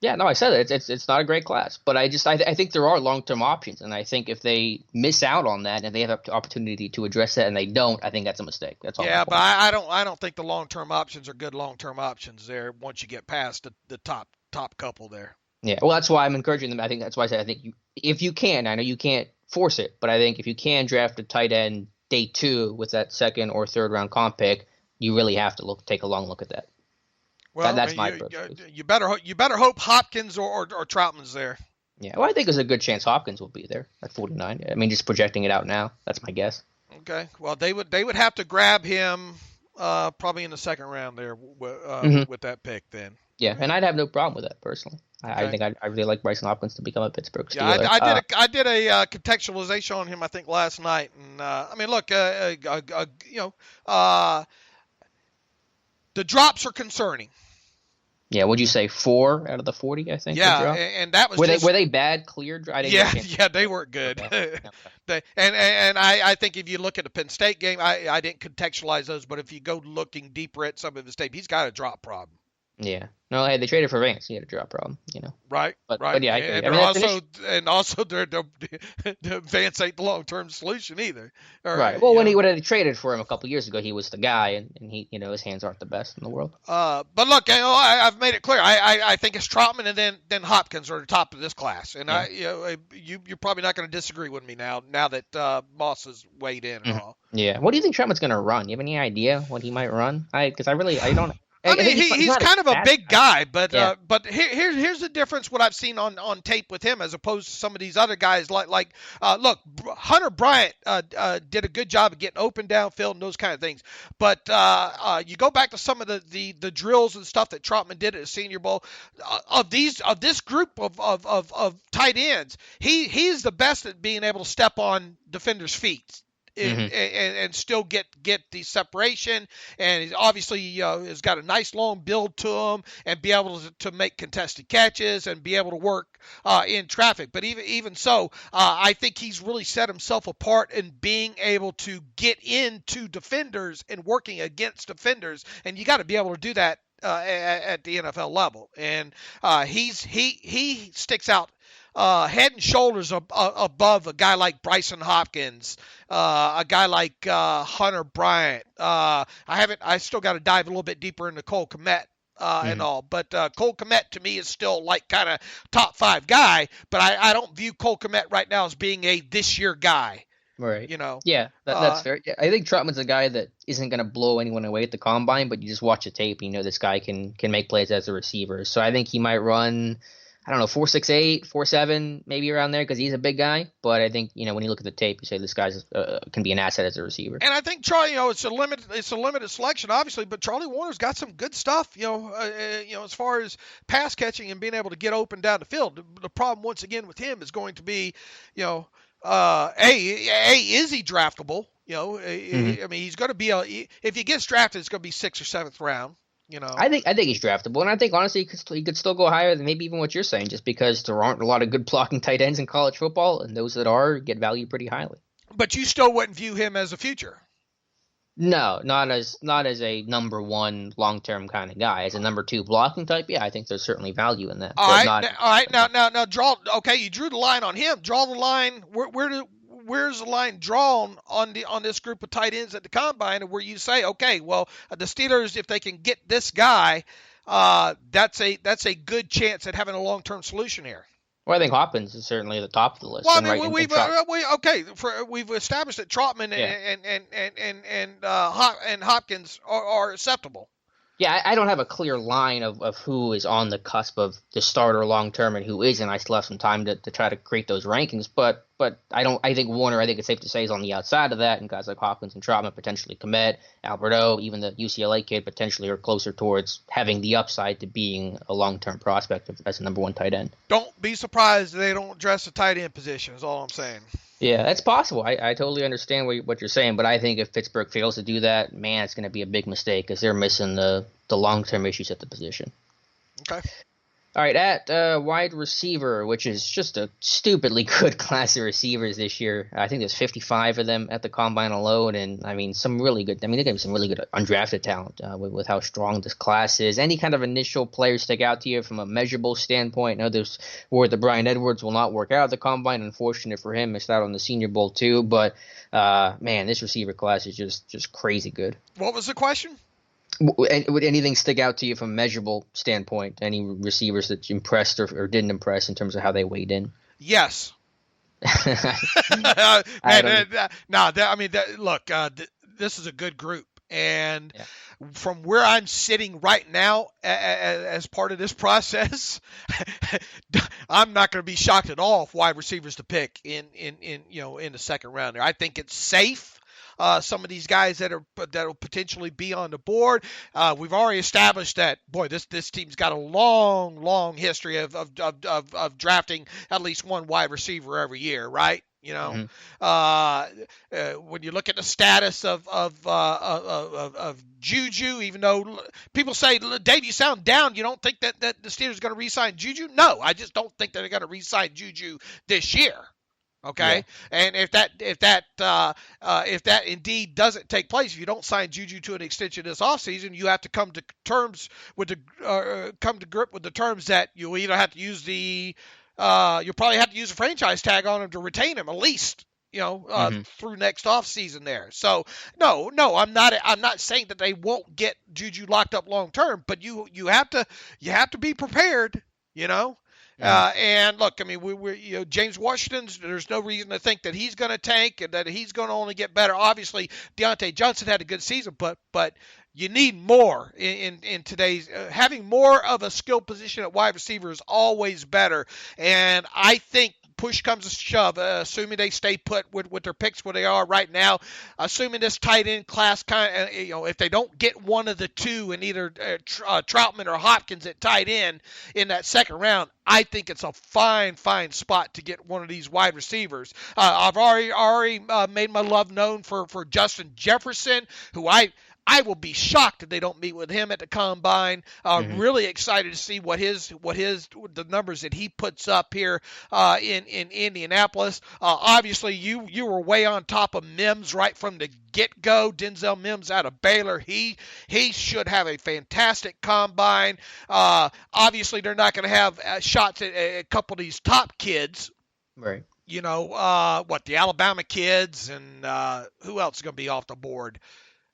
Yeah, no, I said it. It's not a great class, but I think there are long-term options, and I think if they miss out on that and they have an opportunity to address that and they don't, I think that's a mistake. That's all. Yeah, but I don't think the long-term options are good long-term options there once you get past the top couple there. Yeah, well, that's why I'm encouraging them. I think that's why I said if you can, I know you can't force it, but I think if you can draft a tight end day 2 with that second or third round comp pick, you really have to take a long look at that. Well, that's my approach. You better hope Hopkins or Troutman's there. Yeah, well, I think there's a good chance Hopkins will be there at 49. Just projecting it out now, that's my guess. Okay, well, they would have to grab him probably in the second round there with that pick then. Yeah, and I'd have no problem with that personally. Okay. I think I really like Bryson Hopkins to become a Pittsburgh Steeler. Yeah, I did a contextualization on him I think last night, and the drops are concerning. Yeah, would you say 4 out of the 40? I think. Yeah, and that was were they bad clear? Yeah, they weren't good. Okay. And I think if you look at the Penn State game, I didn't contextualize those, but if you go looking deeper at some of his tape, he's got a drop problem. Yeah. No, hey, they traded for Vance. He had a drop problem, Right. But yeah, I agree. And also, the Vance ain't the long-term solution either. Right. Well, when they traded for him a couple years ago, he was the guy, and he, his hands aren't the best in the world. But look, I've made it clear. I think it's Troutman and then Hopkins are the top of this class, and you're probably not going to disagree with me now that Moss has weighed in and all. Yeah. What do you think Troutman's going to run? You have any idea what he might run? Because I don't. He's kind of a big guy, but here's the difference. What I've seen on tape with him, as opposed to some of these other guys, look, Hunter Bryant did a good job of getting open downfield and those kind of things. But you go back to some of the drills and stuff that Troutman did at the Senior Bowl. Of this group of tight ends, he's the best at being able to step on defenders' feet and still get the separation. And he's obviously has got a nice long build to him and be able to make contested catches and be able to work in traffic. But even so, I think he's really set himself apart in being able to get into defenders and working against defenders. And you got to be able to do that at the NFL level. And he sticks out head and shoulders above a guy like Bryson Hopkins, a guy like Hunter Bryant. I still got to dive a little bit deeper into Cole Kmet and all, but Cole Kmet to me is still like kind of top 5 guy, but I don't view Cole Kmet right now as being a this year guy. Right. Yeah, that's fair. I think Trotman's a guy that isn't going to blow anyone away at the combine, but you just watch the tape, and this guy can make plays as a receiver. So I think he might run, I don't know, 4.68, 4.7, maybe around there, because he's a big guy. But I think when you look at the tape, you say this guy can be an asset as a receiver. And I think Charlie, it's a limited selection, obviously, but Charlie Warner's got some good stuff. As far as pass catching and being able to get open down the field. The problem once again with him is going to be, is he draftable? I mean, he's going to be if he gets drafted, it's going to be 6th or 7th round. I think he's draftable, and I think honestly he could still go higher than maybe even what you're saying, just because there aren't a lot of good blocking tight ends in college football, and those that are get valued pretty highly. But you still wouldn't view him as a future. No, not as a number 1 long-term kind of guy. As a number 2 blocking type, yeah, I think there's certainly value in that. All right. Now draw. Okay, you drew the line on him. Draw the line. Where's the line drawn on this group of tight ends at the combine, where you say, okay, well, the Steelers, if they can get this guy, that's a good chance at having a long-term solution here. Well, I think Hopkins is certainly at the top of the list. Well, I mean, we've established that Trotman and Hopkins are acceptable. Yeah, I don't have a clear line of who is on the cusp of the starter long term and who isn't. I still have some time to try to create those rankings, but I think Warner, I think it's safe to say, is on the outside of that, and guys like Hopkins and Trotman, potentially Kmet, Alberto, even the UCLA kid, potentially are closer towards having the upside to being a long term prospect as a number 1 tight end. Don't be surprised if they don't address the tight end position, is all I'm saying. Yeah, that's possible. I totally understand what you're saying, but I think if Pittsburgh fails to do that, man, it's going to be a big mistake because they're missing the long-term issues at the position. Okay. All right, at wide receiver, which is just a stupidly good class of receivers this year. I think there's 55 of them at the combine alone, and I mean some really good. I mean, they're going to be some really good undrafted talent with how strong this class is. Any kind of initial players stick out to you from a measurable standpoint? I know there's word that Brian Edwards will not work out at the combine. Unfortunate for him, missed out on the Senior Bowl too. But man, this receiver class is just crazy good. What was the question? Would anything stick out to you from a measurable standpoint? Any receivers that impressed or didn't impress in terms of how they weighed in? Yes. Look, this is a good group. And from where I'm sitting right now as part of this process, I'm not going to be shocked at all if wide receivers to pick in the second round there. I think it's safe. Some of these guys that'll potentially be on the board. We've already established that, boy, this team's got a long history of drafting at least one wide receiver every year, right? When you look at the status of Juju, even though people say, Dave, you sound down, you don't think that the Steelers are going to re-sign Juju? No, I just don't think they're going to re-sign Juju this year. Okay, yeah. And if that indeed doesn't take place, if you don't sign Juju to an extension this offseason, you have to come to grip with the terms that you either have to use you'll probably have to use a franchise tag on him to retain him at least, through next offseason there. So no, I'm not saying that they won't get Juju locked up long term, but you have to be prepared, And look, I mean, James Washington's, there's no reason to think that he's going to tank and that he's going to only get better. Obviously, Deontay Johnson had a good season, but you need more in today's having more of a skill position at wide receiver is always better. And I think push comes to shove, assuming they stay put with their picks where they are right now, assuming this tight end class if they don't get one of the two in either Troutman or Hopkins at tight end in that second round, I think it's a fine spot to get one of these wide receivers. I've already made my love known for Justin Jefferson, who I will be shocked if they don't meet with him at the combine. Really excited to see the numbers that he puts up here in Indianapolis. Obviously, you were way on top of Mims right from the get-go. Denzel Mims out of Baylor. He should have a fantastic combine. Obviously, they're not going to have shots at a couple of these top kids. Right. The Alabama kids and who else is going to be off the board?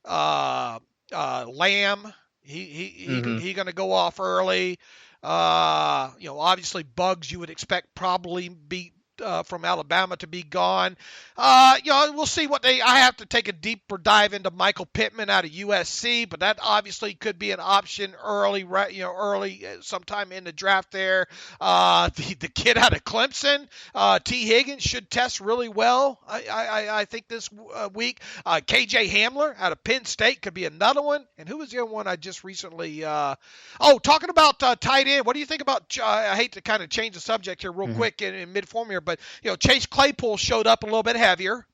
Lamb, he going to go off early. Obviously Buggs you would expect probably be from Alabama to be gone. We'll see I have to take a deeper dive into Michael Pittman out of USC, but that obviously could be an option early, right? Early sometime in the draft there. The kid out of Clemson, T. Higgins should test really well. I think this week. KJ Hamler out of Penn State could be another one. And who was the other one I just recently? Talking about tight end. What do you think about? I hate to kind of change the subject here real quick in mid-form here, but Chase Claypool showed up a little bit heavier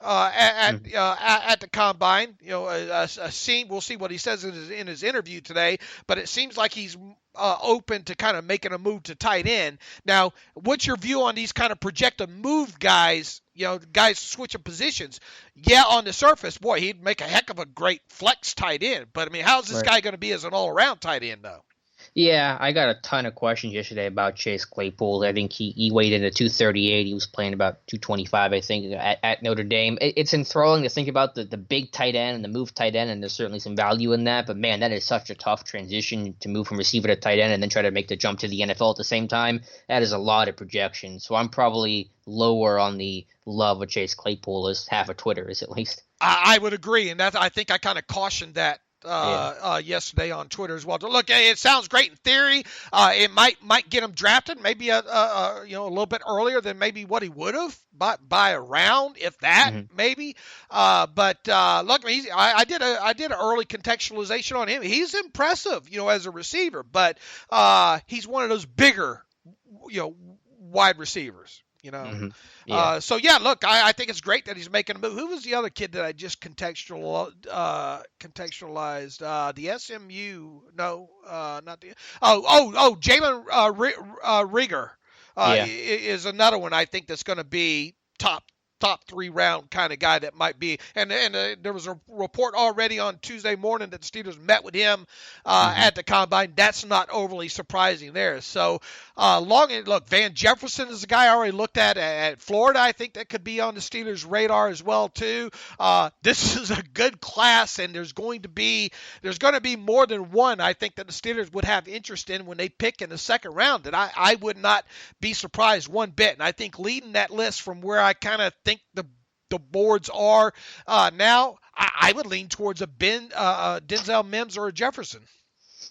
at the combine. We'll see what he says in his interview today, but it seems like he's open to kind of making a move to tight end. Now, what's your view on these kind of projected move guys? Guys switching positions. Yeah, on the surface, boy, he'd make a heck of a great flex tight end. But I mean, how's this guy going to be as an all-around tight end though? Yeah, I got a ton of questions yesterday about Chase Claypool. I think he weighed in at 238. He was playing about 225, I think, at Notre Dame. It's enthralling to think about the big tight end and the move tight end, and there's certainly some value in that. But, man, that is such a tough transition to move from receiver to tight end and then try to make the jump to the NFL at the same time. That is a lot of projection. So I'm probably lower on the love of Chase Claypool as half of Twitter is, at least. I would agree, and I think I kind of cautioned that yesterday on Twitter as well. Look, it sounds great in theory. It might get him drafted, maybe a little bit earlier than maybe what he would have by a round, if that, maybe. But look, I did an early contextualization on him. He's impressive, as a receiver, but he's one of those bigger, wide receivers. So look, I think it's great that he's making a move. Who was the other kid that I just contextualized? The SMU? No, not the. Jalen Rieger is another one I think that's going to be top 3 round kind of guy that might be. And there was a report already on Tuesday morning that the Steelers met with him at the combine. That's not overly surprising there. So look, Van Jefferson is a guy I already looked at Florida. I think that could be on the Steelers' radar as well too. This is a good class, and there's going to be more than one I think that the Steelers would have interest in when they pick in the second round. That I would not be surprised one bit. And I think leading that list from where I kind of think the boards are now, I would lean towards a Denzel Mims or a Jefferson.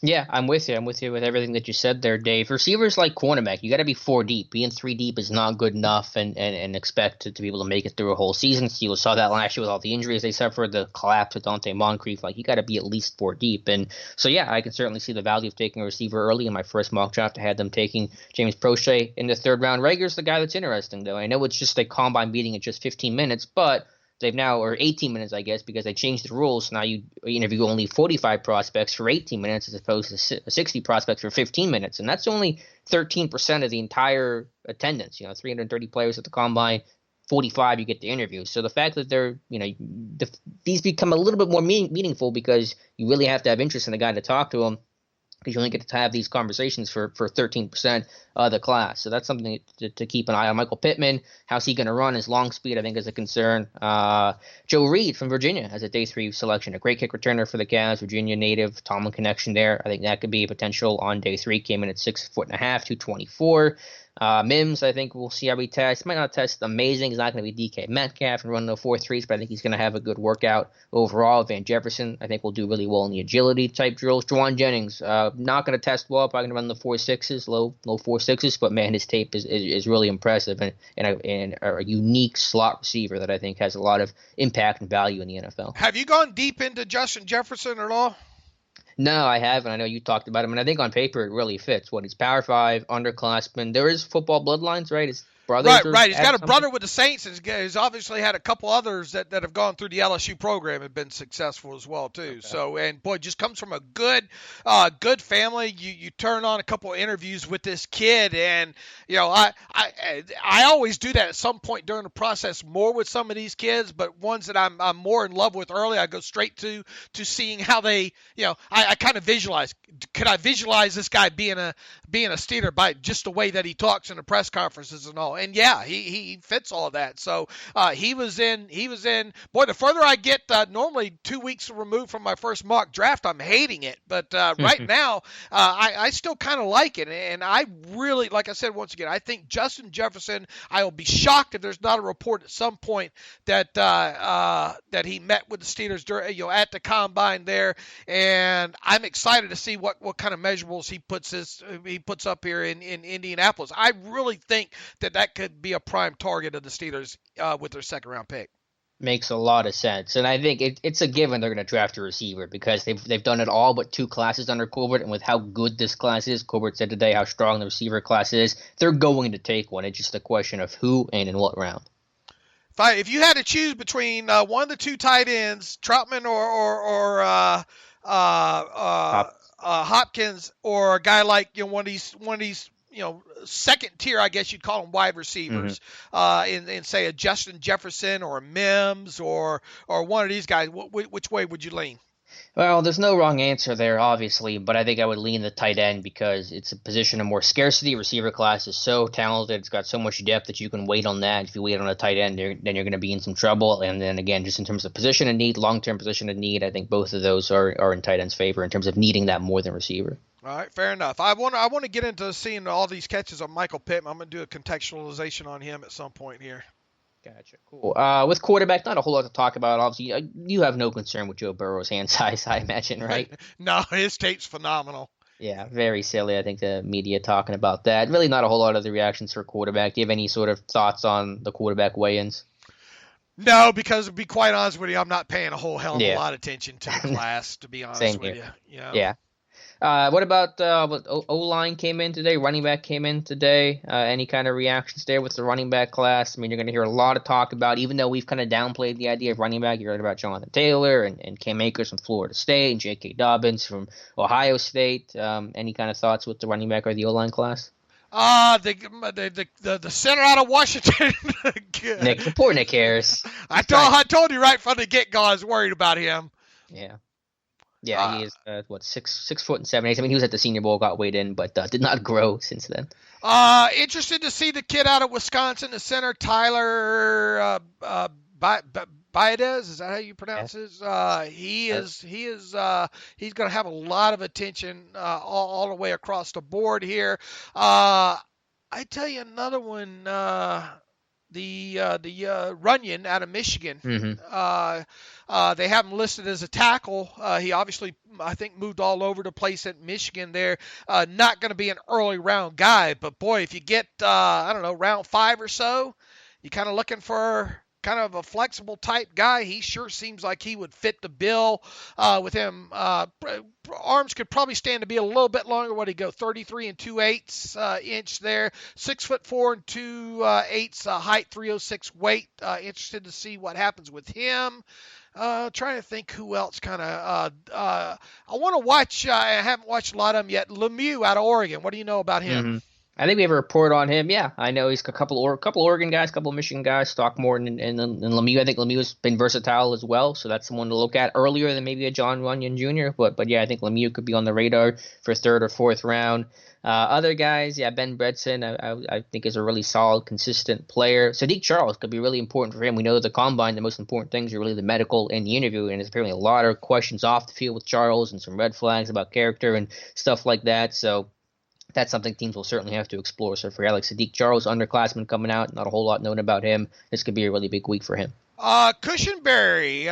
Yeah, I'm with you with everything that you said there, Dave. Receivers like cornerback, you got to be 4 deep. Being 3 deep is not good enough and expect to be able to make it through a whole season. You saw that last year with all the injuries they suffered, the collapse with Dante Moncrief. Like, you got to be at least 4 deep. And so, yeah, I can certainly see the value of taking a receiver early. In my first mock draft, I had them taking James Prochet in the 3rd round. Rager's the guy that's interesting, though. I know it's just a combine meeting in just 15 minutes, but they've now, or 18 minutes, I guess, because they changed the rules. Now you interview only 45 prospects for 18 minutes as opposed to 60 prospects for 15 minutes. And that's only 13% of the entire attendance. 330 players at the combine, 45 you get to interview. So the fact that they're, these become a little bit more meaningful because you really have to have interest in the guy to talk to him, because you only get to have these conversations for 13% of the class. So that's something to keep an eye on. Michael Pittman, how's he going to run? His long speed, I think, is a concern. Joe Reed from Virginia has a day 3 selection, a great kick returner for the Cavs, Virginia native, Tomlin connection there. I think that could be a potential on day 3. Came in at 6'1.5", 224. Mims, I think we'll see how he tests. Might not test amazing. He's not going to be DK Metcalf and run no 4.3s, but I think he's going to have a good workout overall. Van Jefferson, I think, will do really well in the agility type drills. Juwan Jennings, not going to test well. Probably going to run the 4.6s, low 4.6s, but man, his tape is really impressive and a unique slot receiver that I think has a lot of impact and value in the NFL. Have you gone deep into Justin Jefferson at all? No, I haven't. I know you talked about him, and I think on paper it really fits. He's Power 5, underclassman. There is football bloodlines, right? His brothers. Right. He's got a brother with the Saints, and he's obviously had a couple others that have gone through the LSU program and been successful as well too. Okay. So, and boy, just comes from a good family. You turn on a couple of interviews with this kid, and I always do that at some point during the process, more with some of these kids, but ones that I'm more in love with early, I go straight to seeing how they, I kind of visualize. Could I visualize this guy being a Steeler by just the way that he talks in the press conferences and all? And yeah, he fits all of that. So he was in. Boy, the further I get, normally 2 weeks removed from my first mock draft, I'm hating it. But right now, I still kind of like it. And I really, like I said once again, I think Justin Jefferson. I will be shocked if there's not a report at some point that he met with the Steelers during, at the combine there. And I'm excited to see what kind of measurables he puts up here in Indianapolis. I really think that could be a prime target of the Steelers with their second-round pick. Makes a lot of sense. And I think it's a given they're going to draft a receiver because they've done it all but 2 classes under Colbert, and with how good this class is, Colbert said today how strong the receiver class is, they're going to take one. It's just a question of who and in what round. If you had to choose between one of the 2 tight ends, Troutman or Hopkins, or a guy like one of these second tier, I guess you'd call them wide receivers, in say a Justin Jefferson or a Mims or one of these guys, which way would you lean? Well, there's no wrong answer there, obviously, but I think I would lean the tight end because it's a position of more scarcity. Receiver class is so talented. It's got so much depth that you can wait on that. If you wait on a tight end, then you're going to be in some trouble. And then again, just in terms of position and need, long-term position and need, I think both of those are in tight end's favor in terms of needing that more than receiver. All right, fair enough. I want to get into seeing all these catches on Michael Pittman. I'm going to do a contextualization on him at some point here. Gotcha. Cool. With quarterback, not a whole lot to talk about. Obviously, you have no concern with Joe Burrow's hand size, I imagine, right? No, his tape's phenomenal. Yeah, very silly. I think the media talking about that. Really not a whole lot of the reactions for quarterback. Do you have any sort of thoughts on the quarterback weigh-ins? No, because to be quite honest with you, I'm not paying a whole hell of a lot of attention to the class, to be honest with you. Yeah. What about O-line came in today? Running back came in today. Any kind of reactions there with the running back class? I mean, you're going to hear a lot of talk about, even though we've kind of downplayed the idea of running back, you heard about Jonathan Taylor and Cam Akers from Florida State and J.K. Dobbins from Ohio State. Any kind of thoughts with the running back or the O-line class? The center out of Washington. Poor Nick Harris. I told you right from the get-go I was worried about him. Yeah, he is 6 foot and 7 8. I mean, he was at the Senior Bowl, got weighed in, but did not grow since then. Interested to see the kid out of Wisconsin, the center, Tyler Biadasz. Is that how you pronounce his? He's going to have a lot of attention all the way across the board here. I tell you another one. The Runyon out of Michigan. They have him listed as a tackle. He obviously, I think, moved all over the place at Michigan there. Not going to be an early round guy, but boy, if you get, round 5 or so, you're kind of looking for kind of a flexible type guy. He sure seems like he would fit the bill with him. Arms could probably stand to be a little bit longer. What did he go? 33 2/8 inch there. 6'4" and 2/8 height, 306 weight. Interested to see what happens with him. Trying to think who else kind of. I want to watch. I haven't watched a lot of them yet. Lemieux out of Oregon. What do you know about him? I think we have a report on him. Yeah, I know he's a couple Oregon guys, couple Michigan guys, Stockmorton and Lemieux. I think Lemieux has been versatile as well, so that's someone to look at earlier than maybe a John Runyon Jr. But yeah, I think Lemieux could be on the radar for 3rd or 4th round. Other guys, Ben Bredson, I think is a really solid, consistent player. Sadiq Charles could be really important for him. We know the combine, the most important things are really the medical and the interview, and there's apparently a lot of questions off the field with Charles and some red flags about character and stuff like that. So that's something teams will certainly have to explore. So for Alex Sadiq Charles, underclassman coming out, not a whole lot known about him. This could be a really big week for him. Cushionberry,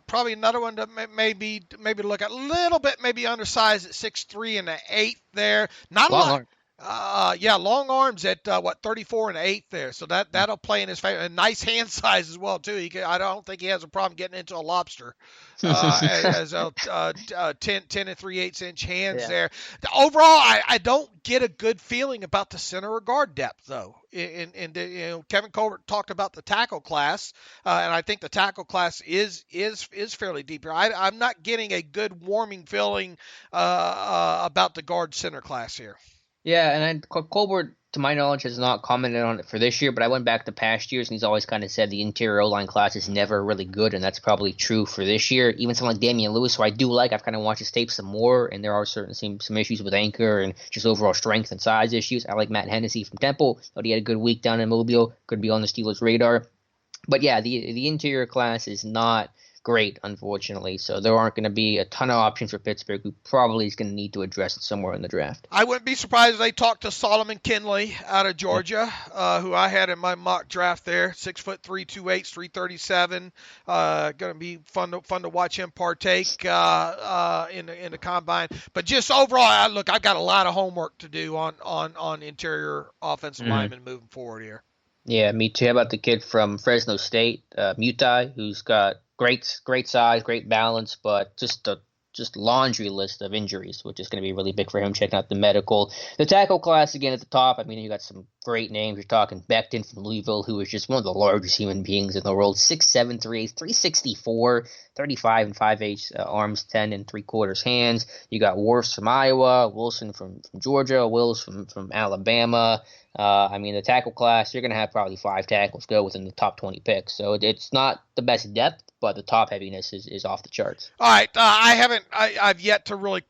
probably another one to maybe look at a little bit, maybe undersized at 6'3" and an 8 there. Not Long a lot. arm. Long arms at 34 and 8 there, so that'll play in his favor. A nice hand size as well too. I don't think he has a problem getting into a lobster. As 10 and 3/8 inch hands there. Overall, I don't get a good feeling about the center or guard depth though. Kevin Colbert talked about the tackle class, and I think the tackle class is fairly deep here. I'm not getting a good warming feeling about the guard center class here. Yeah, and Colbert, to my knowledge, has not commented on it for this year, but I went back to past years, and he's always kind of said the interior O-line class is never really good, and that's probably true for this year. Even someone like Damian Lewis, who I do like, I've kind of watched his tape some more, and there are some issues with anchor and just overall strength and size issues. I like Matt Hennessy from Temple. Thought he had a good week down in Mobile. Could be on the Steelers' radar. But yeah, the interior class is not great, unfortunately. So there aren't going to be a ton of options for Pittsburgh, who probably is going to need to address it somewhere in the draft. I wouldn't be surprised if they talked to Solomon Kinley out of Georgia, who I had in my mock draft there. 6'3", 2'8", 337. Going to be fun to watch him partake in the combine. But just overall, I've got a lot of homework to do on interior offensive linemen moving forward here. Yeah, me too. How about the kid from Fresno State, Mutai, who's got great size, great balance, but just laundry list of injuries, which is going to be really big for him. Checking out the medical. The tackle class, again, at the top, I mean, you got some great names. You're talking Becton from Louisville, who is just one of the largest human beings in the world. 6'7", 364, 35 and 5/8 arms, 10 and 3/4 hands. You got Worfs from Iowa, Wilson from Georgia, Wills from Alabama. The tackle class, you're going to have probably 5 tackles go within the top 20 picks. So it's not the best depth, but the top heaviness is off the charts. All right. I've yet to really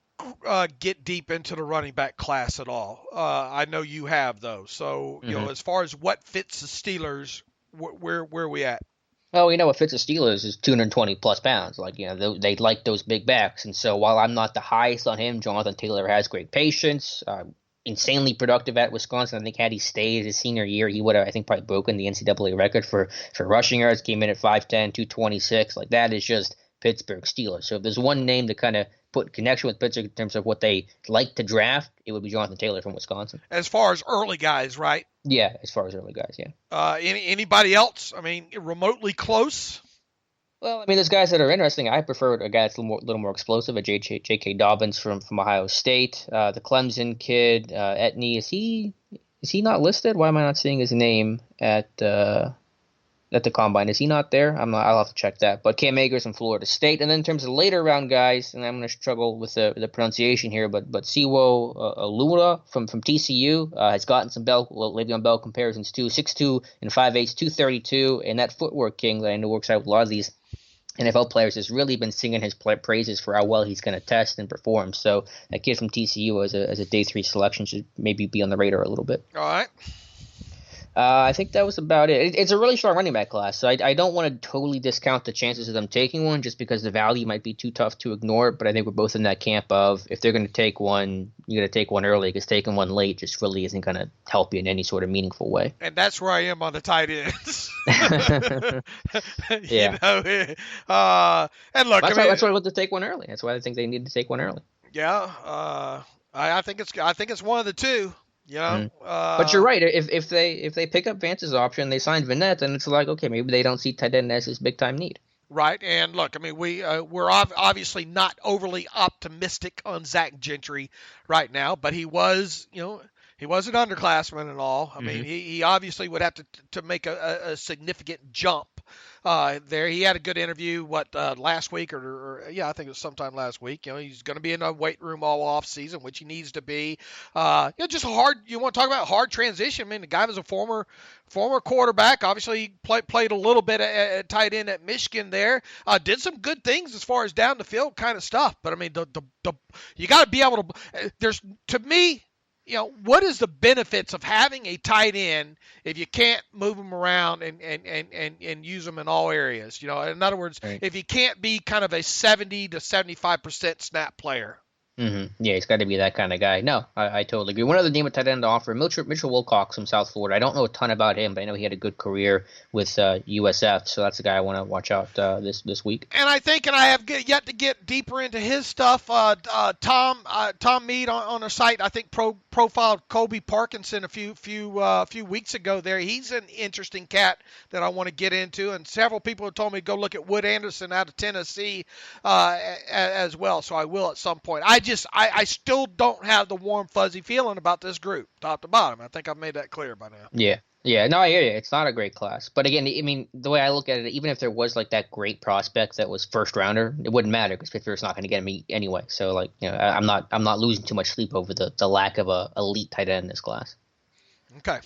get deep into the running back class at all. I know you have, though. So, as far as what fits the Steelers, where are we at? Oh, what fits the Steelers is 220 plus pounds. They like those big backs. And so while I'm not the highest on him, Jonathan Taylor has great patience. Insanely productive at Wisconsin. I think had he stayed his senior year, he would have, I think, probably broken the NCAA record for rushing yards. Came in at 5'10", 226. That is just Pittsburgh Steelers. So if there's one name to kind of put connection with Pittsburgh in terms of what they like to draft, it would be Jonathan Taylor from Wisconsin. As far as early guys, right? Yeah, as far as early guys, yeah. Anybody else? Remotely close? Well, there's guys that are interesting. I prefer a guy that's a little more explosive, a J.K. Dobbins from Ohio State. The Clemson kid, Etney, is he not listed? Why am I not seeing his name at the combine? Is he not there? I'll have to check that. But Cam Akers from Florida State. And then in terms of later round guys, and I'm going to struggle with the pronunciation here, but Siwo Aluna from TCU has gotten some Le'Veon Bell comparisons too. 6'2" and 5'8", 232, and that footwork king that I know works out with a lot of these NFL players has really been singing his praises for how well he's going to test and perform. So that kid from TCU as a day 3 selection should maybe be on the radar a little bit. All right. I think that was about it. It's a really strong running back class, so I don't want to totally discount the chances of them taking one just because the value might be too tough to ignore, but I think we're both in that camp of if they're going to take one, you're going to take one early because taking one late just really isn't going to help you in any sort of meaningful way. And that's where I am on the tight ends. Yeah. And look, that's why I want to take one early. That's why I think they need to take one early. Yeah. I think it's one of the two. But you're right. If they pick up Vance's option, they sign Vannett, then it's like, okay, maybe they don't see tight end as his big time need. Right, and look, we're obviously not overly optimistic on Zach Gentry right now, but he was an underclassman and all. He obviously would have to make a significant jump there. He had a good interview last week or I think it was sometime last week. He's going to be in a weight room all off season, which he needs to be. Just hard. You want to talk about hard transition? The guy was a former quarterback. Obviously, he played a little bit at tight end at Michigan there. Did some good things as far as down the field kind of stuff. But you got to be able to. There's to me. What is the benefits of having a tight end if you can't move them around and use them in all areas? In other words, right. If you can't be kind of a 70 to 75% snap player. Yeah, he's got to be that kind of guy. No, I totally agree. One other name at tight end to offer, Mitchell Wilcox from South Florida. I don't know a ton about him, but I know he had a good career with USF, so that's a guy I want to watch out this week. And I have yet to get deeper into his stuff. Tom Mead on our site, I think profiled Kobe Parkinson a few weeks ago. There, he's an interesting cat that I want to get into. And several people have told me to go look at Wood Anderson out of Tennessee as well. So I will at some point. I still don't have the warm fuzzy feeling about this group, top to bottom. I think I've made that clear by now. Yeah, no, I hear you. It's not a great class. But again, I mean, the way I look at it, even if there was like that great prospect that was first rounder, it wouldn't matter because Pittsburgh's not going to get him anyway. So like, I'm not losing too much sleep over the lack of a elite tight end in this class. Okay.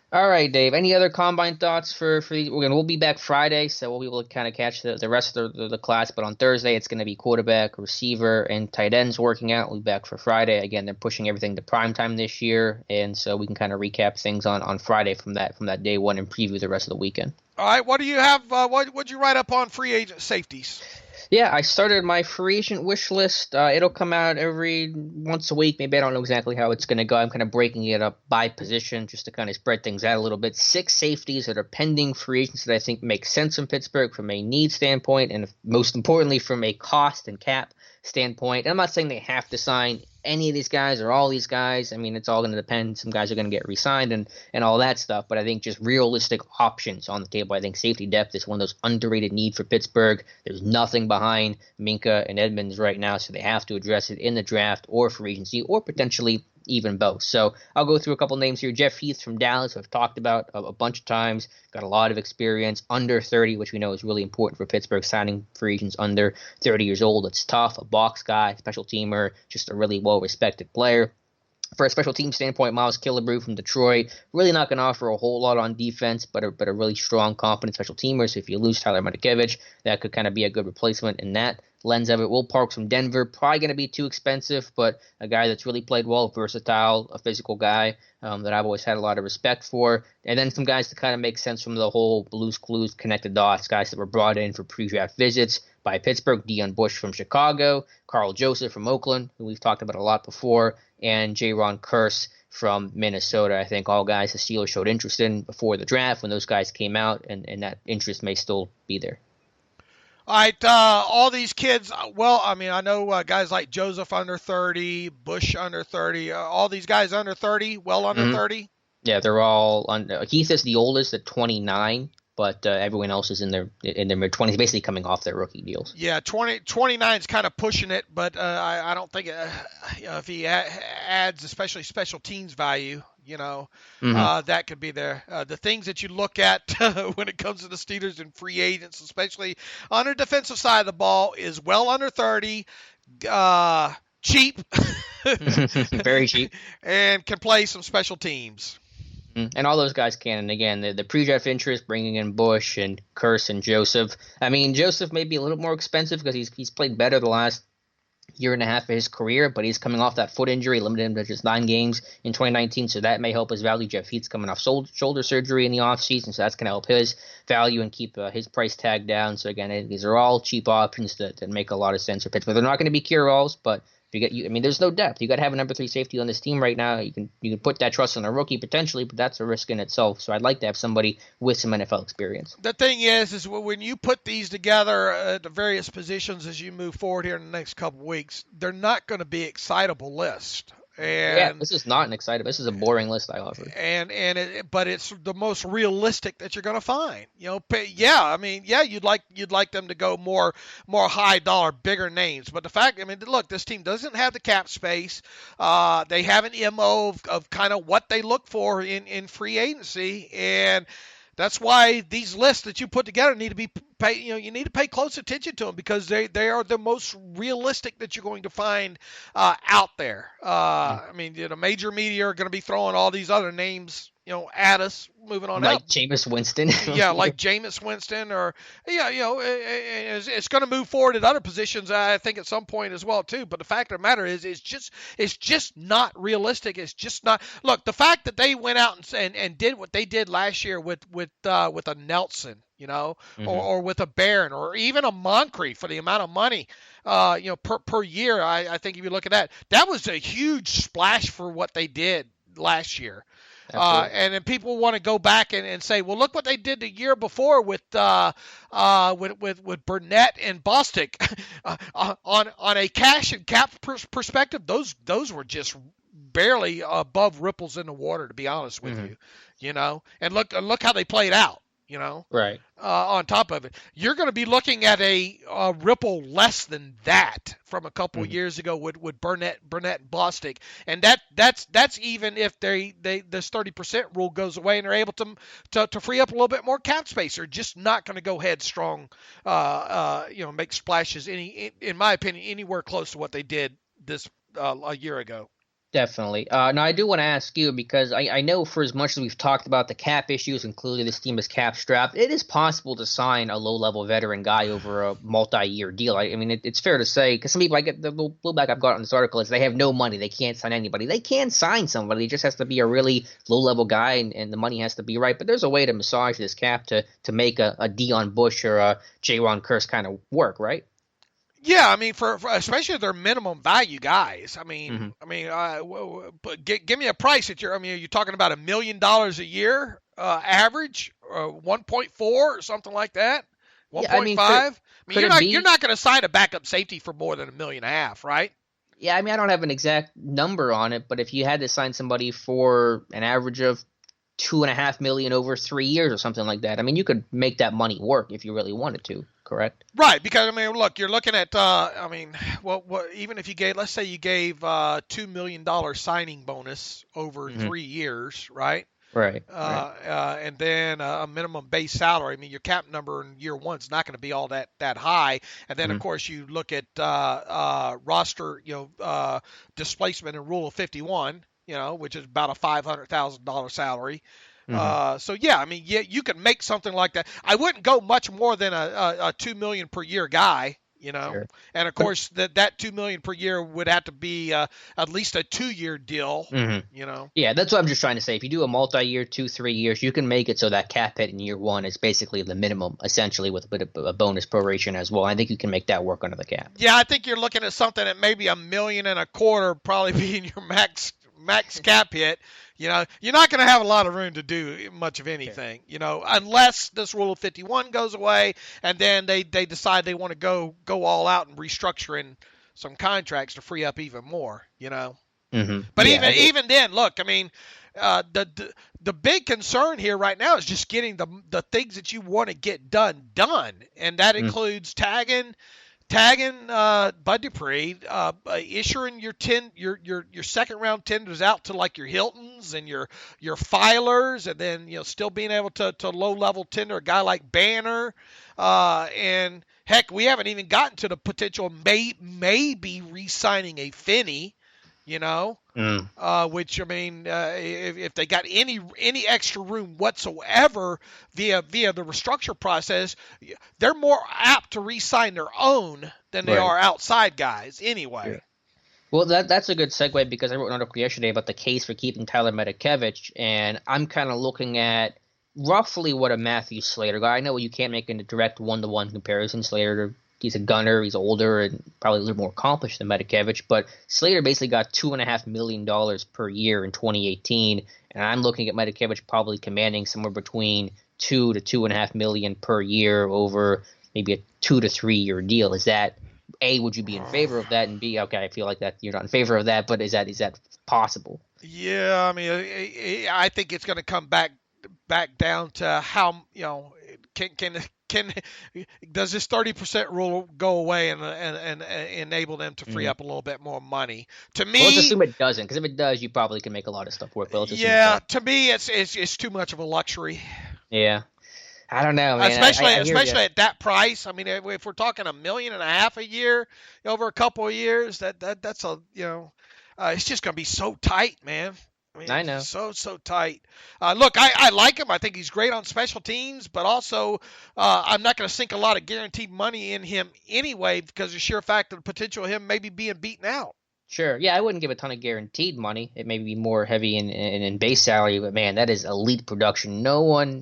All right, Dave. Any other combine thoughts for we'll be back Friday, so we'll be able to kind of catch the rest of the class. But on Thursday, it's going to be quarterback, receiver, and tight ends working out. We'll be back for Friday. Again, they're pushing everything to primetime this year, and so we can kind of recap things on Friday from that day one and preview the rest of the weekend. All right. What do you have? What'd you write up on free agent safeties? Yeah, I started my free agent wish list. It'll come out every once a week. Maybe I don't know exactly how it's going to go. I'm kind of breaking it up by position just to kind of spread things out a little bit. 6 safeties that are pending free agents that I think make sense in Pittsburgh from a need standpoint and most importantly from a cost and cap standpoint. And I'm not saying they have to sign any of these guys or all these guys. I mean, it's all going to depend. Some guys are going to get re-signed and all that stuff. But I think just realistic options on the table. I think safety depth is one of those underrated needs for Pittsburgh. There's nothing behind Minka and Edmonds right now, so they have to address it in the draft or free agency or potentially even both. So I'll go through a couple names here. Jeff Heath from Dallas, who I've talked about a bunch of times, got a lot of experience, under 30, which we know is really important for Pittsburgh, signing free agents under 30 years old. It's tough, a box guy, special teamer, just a really well-respected player. For a special team standpoint, Miles Killebrew from Detroit, really not going to offer a whole lot on defense, but a really strong, competent special teamer. So if you lose Tyler Matakevich, that could kind of be a good replacement in that lens of it. Will Parks from Denver, probably going to be too expensive, but a guy that's really played well, versatile, a physical guy that I've always had a lot of respect for. And then some guys that kind of make sense from the whole Blues Clues connected dots, guys that were brought in for pre-draft visits by Pittsburgh, Deion Bush from Chicago, Carl Joseph from Oakland, who we've talked about a lot before, and Jaron Kearse from Minnesota. I think all guys the Steelers showed interest in before the draft when those guys came out, and that interest may still be there. All right, all these kids, well, I mean, I know guys like Joseph under 30, Bush under 30, all these guys under 30, well under 30? Yeah, they're all under. Heath is the oldest at 29, but everyone else is in their mid-20s, basically coming off their rookie deals. Yeah, 29 is kind of pushing it, but I don't think if he adds especially special teams value, that could be there. The things that you look at when it comes to the Steelers and free agents, especially on the defensive side of the ball, is well under 30, cheap. Very cheap. And can play some special teams. And all those guys can. And again, the pre-draft interest, bringing in Bush and Kearse and Joseph. I mean, Joseph may be a little more expensive because he's played better the last year and a half of his career, but he's coming off that foot injury, limited him to just 9 games in 2019, so that may help his value. Jeff Heath's coming off shoulder surgery in the offseason, so that's going to help his value and keep his price tag down. So again, these are all cheap options that make a lot of sense for Pittsburgh. They're not going to be cure-alls, but there's no depth. You got to have a number 3 safety on this team right now. You can put that trust on a rookie potentially, but that's a risk in itself. So I'd like to have somebody with some NFL experience. The thing is when you put these together at the various positions as you move forward here in the next couple of weeks, they're not going to be excitable list. And this is not an exciting. This is a boring list I offered. But it's the most realistic that you're going to find. You'd like them to go more high dollar, bigger names. But the fact, look, this team doesn't have the cap space. They have an MO of kind of what they look for in free agency, and that's why these lists that you put together need to be you need to pay close attention to them because they are the most realistic that you're going to find out there. Major media are going to be throwing all these other names at us moving on like out. Jameis Winston. Yeah, like Jameis Winston, or it's going to move forward at other positions, I think, at some point as well too. But the fact of the matter is, it's just not realistic. It's just not. Look, the fact that they went out and did what they did last year with a Nelson, or with a Barron, or even a Moncrief for the amount of money, per year. I think if you look at that was a huge splash for what they did last year. And then people want to go back and say, well, look what they did the year before with Burnett and Bostic. On a cash and cap perspective, those were just barely above ripples in the water, to be honest with you. And look how they played out. Right. On top of it, you're going to be looking at a ripple less than that from a couple of years ago with Burnett and Bostic, and that's even if this 30% rule goes away and they're able to free up a little bit more cap space. They're just not going to go headstrong, make splashes in my opinion, anywhere close to what they did this a year ago. Definitely. Now, I do want to ask you, because I know for as much as we've talked about the cap issues, and clearly this team is cap strapped, it is possible to sign a low-level veteran guy over a multi-year deal. I mean, it's fair to say, because some people, I get the blowback I've got on this article is they have no money. They can't sign anybody. They can sign somebody. It just has to be a really low-level guy, and the money has to be right. But there's a way to massage this cap to make a Deion Bush or a Jaron Kearse kind of work, right? Yeah, I mean, for especially their minimum value guys. I mean, give me a price that you're talking about $1 million a year average, 1.4 or something like that, 1.5. You're not going to sign a backup safety for more than $1.5 million, right? Yeah, I mean, I don't have an exact number on it, but if you had to sign somebody for an average of $2.5 million over 3 years or something like that, I mean, you could make that money work if you really wanted to. Correct. Right, because look, you're looking at even if you gave, let's say you gave $2 million signing bonus over 3 years, right? Right. And then a minimum base salary. I mean, your cap number in year one is not going to be all that high. And then of course you look at roster, displacement and rule of 51, which is about a $500,000 salary. You could make something like that. I wouldn't go much more than a $2 million per year guy, Sure. And of course that $2 million per year would have to be at least a 2-year deal, Yeah, that's what I'm just trying to say. If you do a multi-year, 2-3 years, you can make it so that cap hit in year one is basically the minimum, essentially, with a bit of a bonus proration as well. I think you can make that work under the cap. Yeah, I think you're looking at something that maybe $1.25 million probably being your max cap hit. You're not going to have a lot of room to do much of anything, unless this rule of 51 goes away and then they decide they want to go all out and restructuring some contracts to free up even more, But even then, look, I mean, the big concern here right now is just getting the things that you want to get done, and that includes tagging Bud Dupree, issuing your second round tenders out to like your Hiltons and your filers, and then still being able to low level tender a guy like Banner, and heck, we haven't even gotten to the potential maybe re-signing a Finney. Which, I mean, if they got any extra room whatsoever via the restructure process, they're more apt to re-sign their own than they are outside guys anyway. Yeah. Well, that's a good segue, because I wrote an article yesterday about the case for keeping Tyler Matakevich, and I'm kind of looking at roughly what a Matthew Slater guy. I know you can't make a direct one-to-one comparison. Slater, he's a gunner, he's older, and probably a little more accomplished than Matakevich, but Slater basically got $2.5 million per year in 2018, and I'm looking at Matakevich probably commanding somewhere between $2 to $2.5 million per year over maybe a 2 to 3 year deal. Is that, A, would you be in favor of that, and B, okay, I feel like that you're not in favor of that, but is that possible? Yeah, I mean, I think it's going to come back down to how, can does this 30% rule go away and enable them to free up a little bit more money? To me, let's assume it doesn't, because if it does, you probably can make a lot of stuff work. But to me, it's too much of a luxury. Yeah, I don't know, man. Especially at that price. I mean, if we're talking $1.5 million a year over a couple of years, that's a it's just going to be so tight, man. I mean, I know. so tight. Look, I like him. I think he's great on special teams, but also I'm not going to sink a lot of guaranteed money in him anyway because of the sheer fact of the potential of him maybe being beaten out. Sure. Yeah, I wouldn't give a ton of guaranteed money. It may be more heavy in base salary, but man, that is elite production.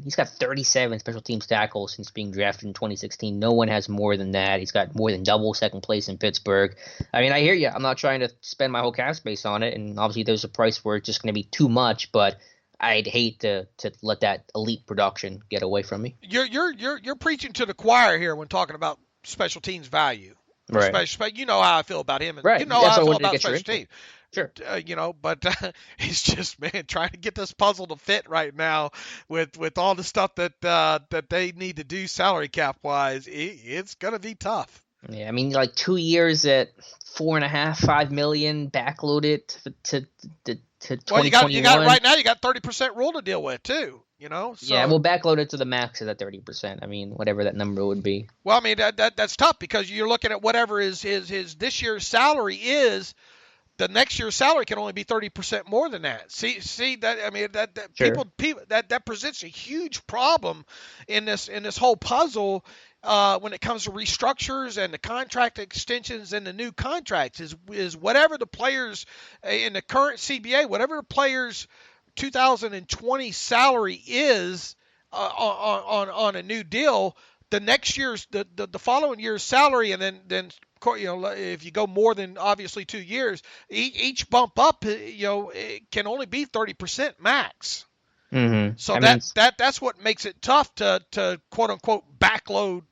He's got 37 special teams tackles since being drafted in 2016. No one has more than that. He's got more than double second place in Pittsburgh. I mean, I hear you. I'm not trying to spend my whole cap space on it, and obviously there's a price where it's just going to be too much, but I'd hate to let that elite production get away from me. You're preaching to the choir here when talking about special teams value. Right. You know how I feel about him, and Right. you know That's how I what I feel wanted to about get your special teams. Sure. But he's just, man, trying to get this puzzle to fit right now with all the stuff that they need to do salary cap wise. It's gonna be tough. Yeah, I mean, like 2 years at 4.5, 5 million, backloaded to Well, 2021. you got right now. You got 30% rule to deal with too. So, Yeah, we'll backload it to the max of that 30%. I mean, whatever that number would be. Well, I mean that's tough because you're looking at whatever his this year's salary is. The next year's salary can only be 30% more than that. See that? I mean that Sure. people that presents a huge problem in this whole puzzle when it comes to restructures and the contract extensions and the new contracts is whatever the players in the current CBA, whatever the players 2020 salary is on a new deal, the next year's the following year's salary, and then if you go more than obviously 2 years, each bump up it can only be 30% max. Mm-hmm. So that's what makes it tough to quote unquote backload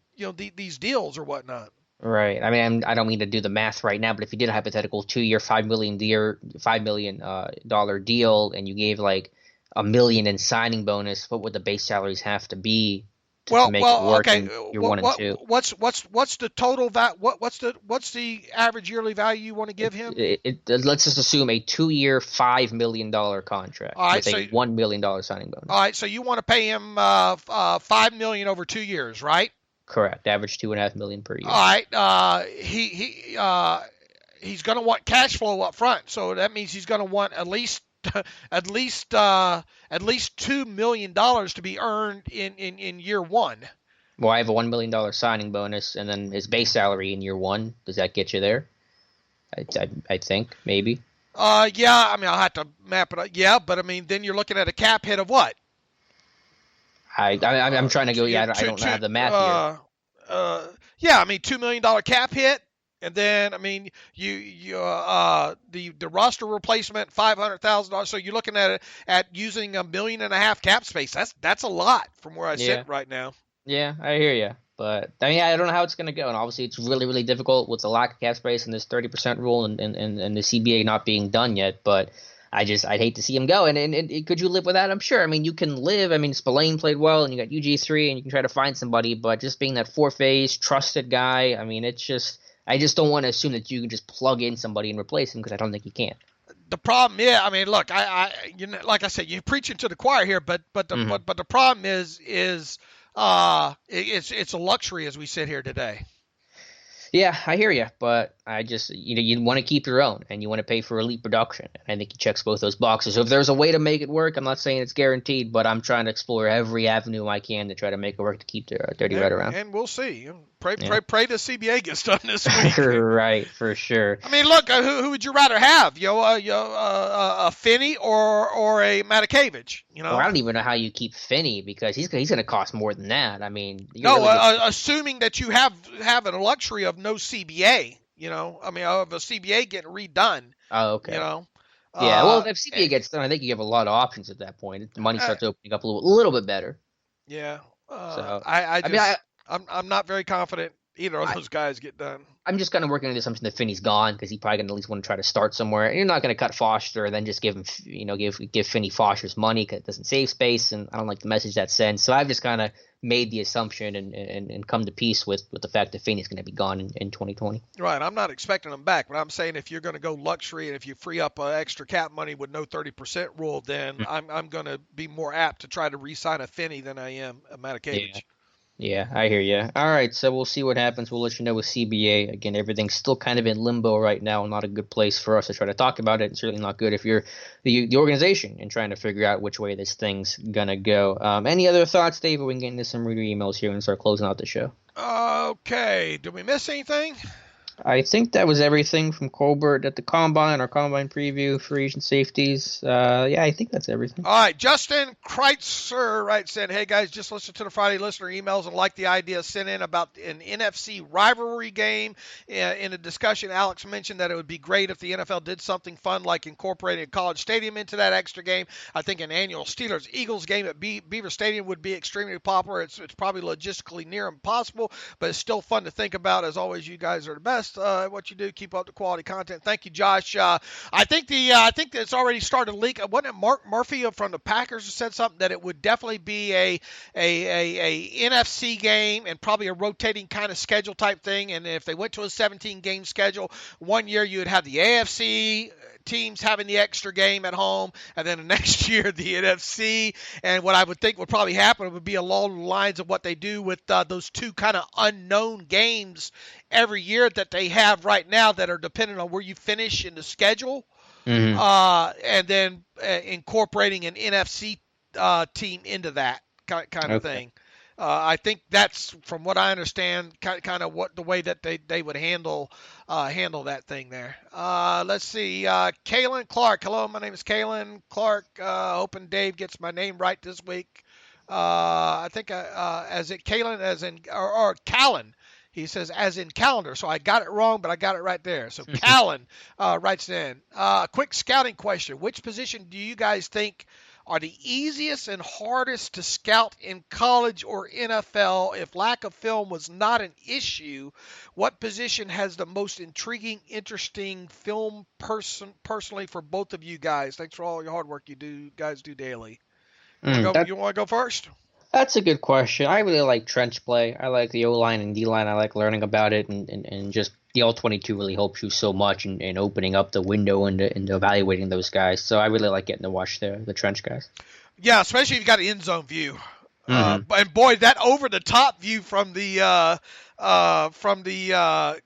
these deals or whatnot. Right. I mean, I don't mean to do the math right now, but if you did a hypothetical 2-year, $5 million deal, and you gave like $1 million in signing bonus, what would the base salaries have to be to make it work? Okay. In year 1 and 2? What's the total what's the average yearly value you want to give him? Let's just assume a 2-year, $5 million contract with a $1 million signing bonus. All right. So you want to pay him $5 million over 2 years, right? Correct. Average $2.5 million per year. All right. He's going to want cash flow up front, so that means he's going to want at least $2 million to be earned in year one. Well, I have a $1 million signing bonus, and then his base salary in year 1. Does that get you there? I think maybe. Yeah. I mean, I'll have to map it up. Yeah, but I mean, then you're looking at a cap hit of what? I'm trying to go. Yeah, I don't have the math here. Yeah, I mean, $2 million cap hit, and then I mean, the roster replacement $500,000. So you're looking at using $1.5 million cap space. That's a lot from where I sit right now. Yeah, I hear you, but I mean, I don't know how it's going to go, and obviously it's really, really difficult with the lack of cap space and this 30% rule and the CBA not being done yet. But I'd hate to see him go. And could you live with that? I'm sure. I mean, you can live. I mean, Spillane played well, and you got UG3, and you can try to find somebody. But just being that four-phase, trusted guy, I mean, I just don't want to assume that you can just plug in somebody and replace him because I don't think you can. The problem, I mean, look, like I said, you're preaching to the choir here, but the problem is it's a luxury as we sit here today. Yeah, I hear you, but I just you want to keep your own, and you want to pay for elite production, and I think he checks both those boxes. So if there's a way to make it work, I'm not saying it's guaranteed, but I'm trying to explore every avenue I can to try to make it work to keep the Dirty Red around. And we'll see. Pray the CBA gets done this week. Right, for sure. I mean, look, who would you rather have? A Finney or a Matakevich? Well, I don't even know how you keep Finney because he's going to cost more than that. I mean, assuming that you have a luxury of no CBA. I mean, of a CBA getting redone. Oh, okay. Yeah, well, if CBA gets done, I think you have a lot of options at that point. The money starts opening up a little bit better. Yeah. So I'm not very confident either of those guys get done. I'm just kind of working on the assumption that Finney's gone because he's probably going to at least want to try to start somewhere. And you're not going to cut Foster and then just give him, give Finney Foster's money because it doesn't save space, and I don't like the message that sends. So I've just kind of made the assumption and come to peace with the fact that Finney's going to be gone in 2020. Right. I'm not expecting him back, but I'm saying if you're going to go luxury and if you free up extra cap money with no 30% rule, then I'm going to be more apt to try to re-sign a Finney than I am a Matakevich. Yeah, I hear you. All right, so we'll see what happens. We'll let you know with CBA. Again, everything's still kind of in limbo right now. Not a good place for us to try to talk about it. It's certainly not good if you're the organization and trying to figure out which way this thing's gonna go. Any other thoughts, Dave? Or we can get into some reader emails here and start closing out the show. Okay. Did we miss anything? I think that was everything from Colbert at the Combine, our Combine preview, free agent safeties. Yeah, I think that's everything. All right, Justin Kreitzer writes in, hey guys, just listen to the Friday listener emails and like the idea sent in about an NFC rivalry game. In a discussion, Alex mentioned that it would be great if the NFL did something fun like incorporating a college stadium into that extra game. I think an annual Steelers-Eagles game at Beaver Stadium would be extremely popular. It's probably logistically near impossible, but it's still fun to think about. As always, you guys are the best. What you do, keep up the quality content. Thank you, Josh. I think that it's already started to leak. Wasn't it Mark Murphy from the Packers who said something that it would definitely be a NFC game and probably a rotating kind of schedule type thing. And if they went to a 17 game schedule, one year you would have the AFC teams having the extra game at home, and then the next year the NFC. And what I would think would probably happen would be along the lines of what they do with those two kind of unknown games every year that they have right now that are dependent on where you finish in the schedule, and then incorporating an NFC team into that kind of thing. I think that's, from what I understand, kind of what the way that they would handle that thing there. Let's see. Kalen Clark. Hello, my name is Kalen Clark. Hoping Dave gets my name right this week. I think as in Kalen, as in or Callan. He says, as in calendar. So I got it wrong, but I got it right there. So Callan writes in. Quick scouting question. Which position do you guys think are the easiest and hardest to scout in college or NFL? If lack of film was not an issue, what position has the most intriguing, interesting film personally for both of you guys? Thanks for all your hard work you guys do daily. You want to go first? That's a good question. I really like trench play. I like the O-line and D-line. I like learning about it, and just the All-22 really helps you so much in opening up the window into evaluating those guys. So I really like getting to watch the trench guys. Yeah, especially if you got an end zone view. And boy, that over-the-top view from the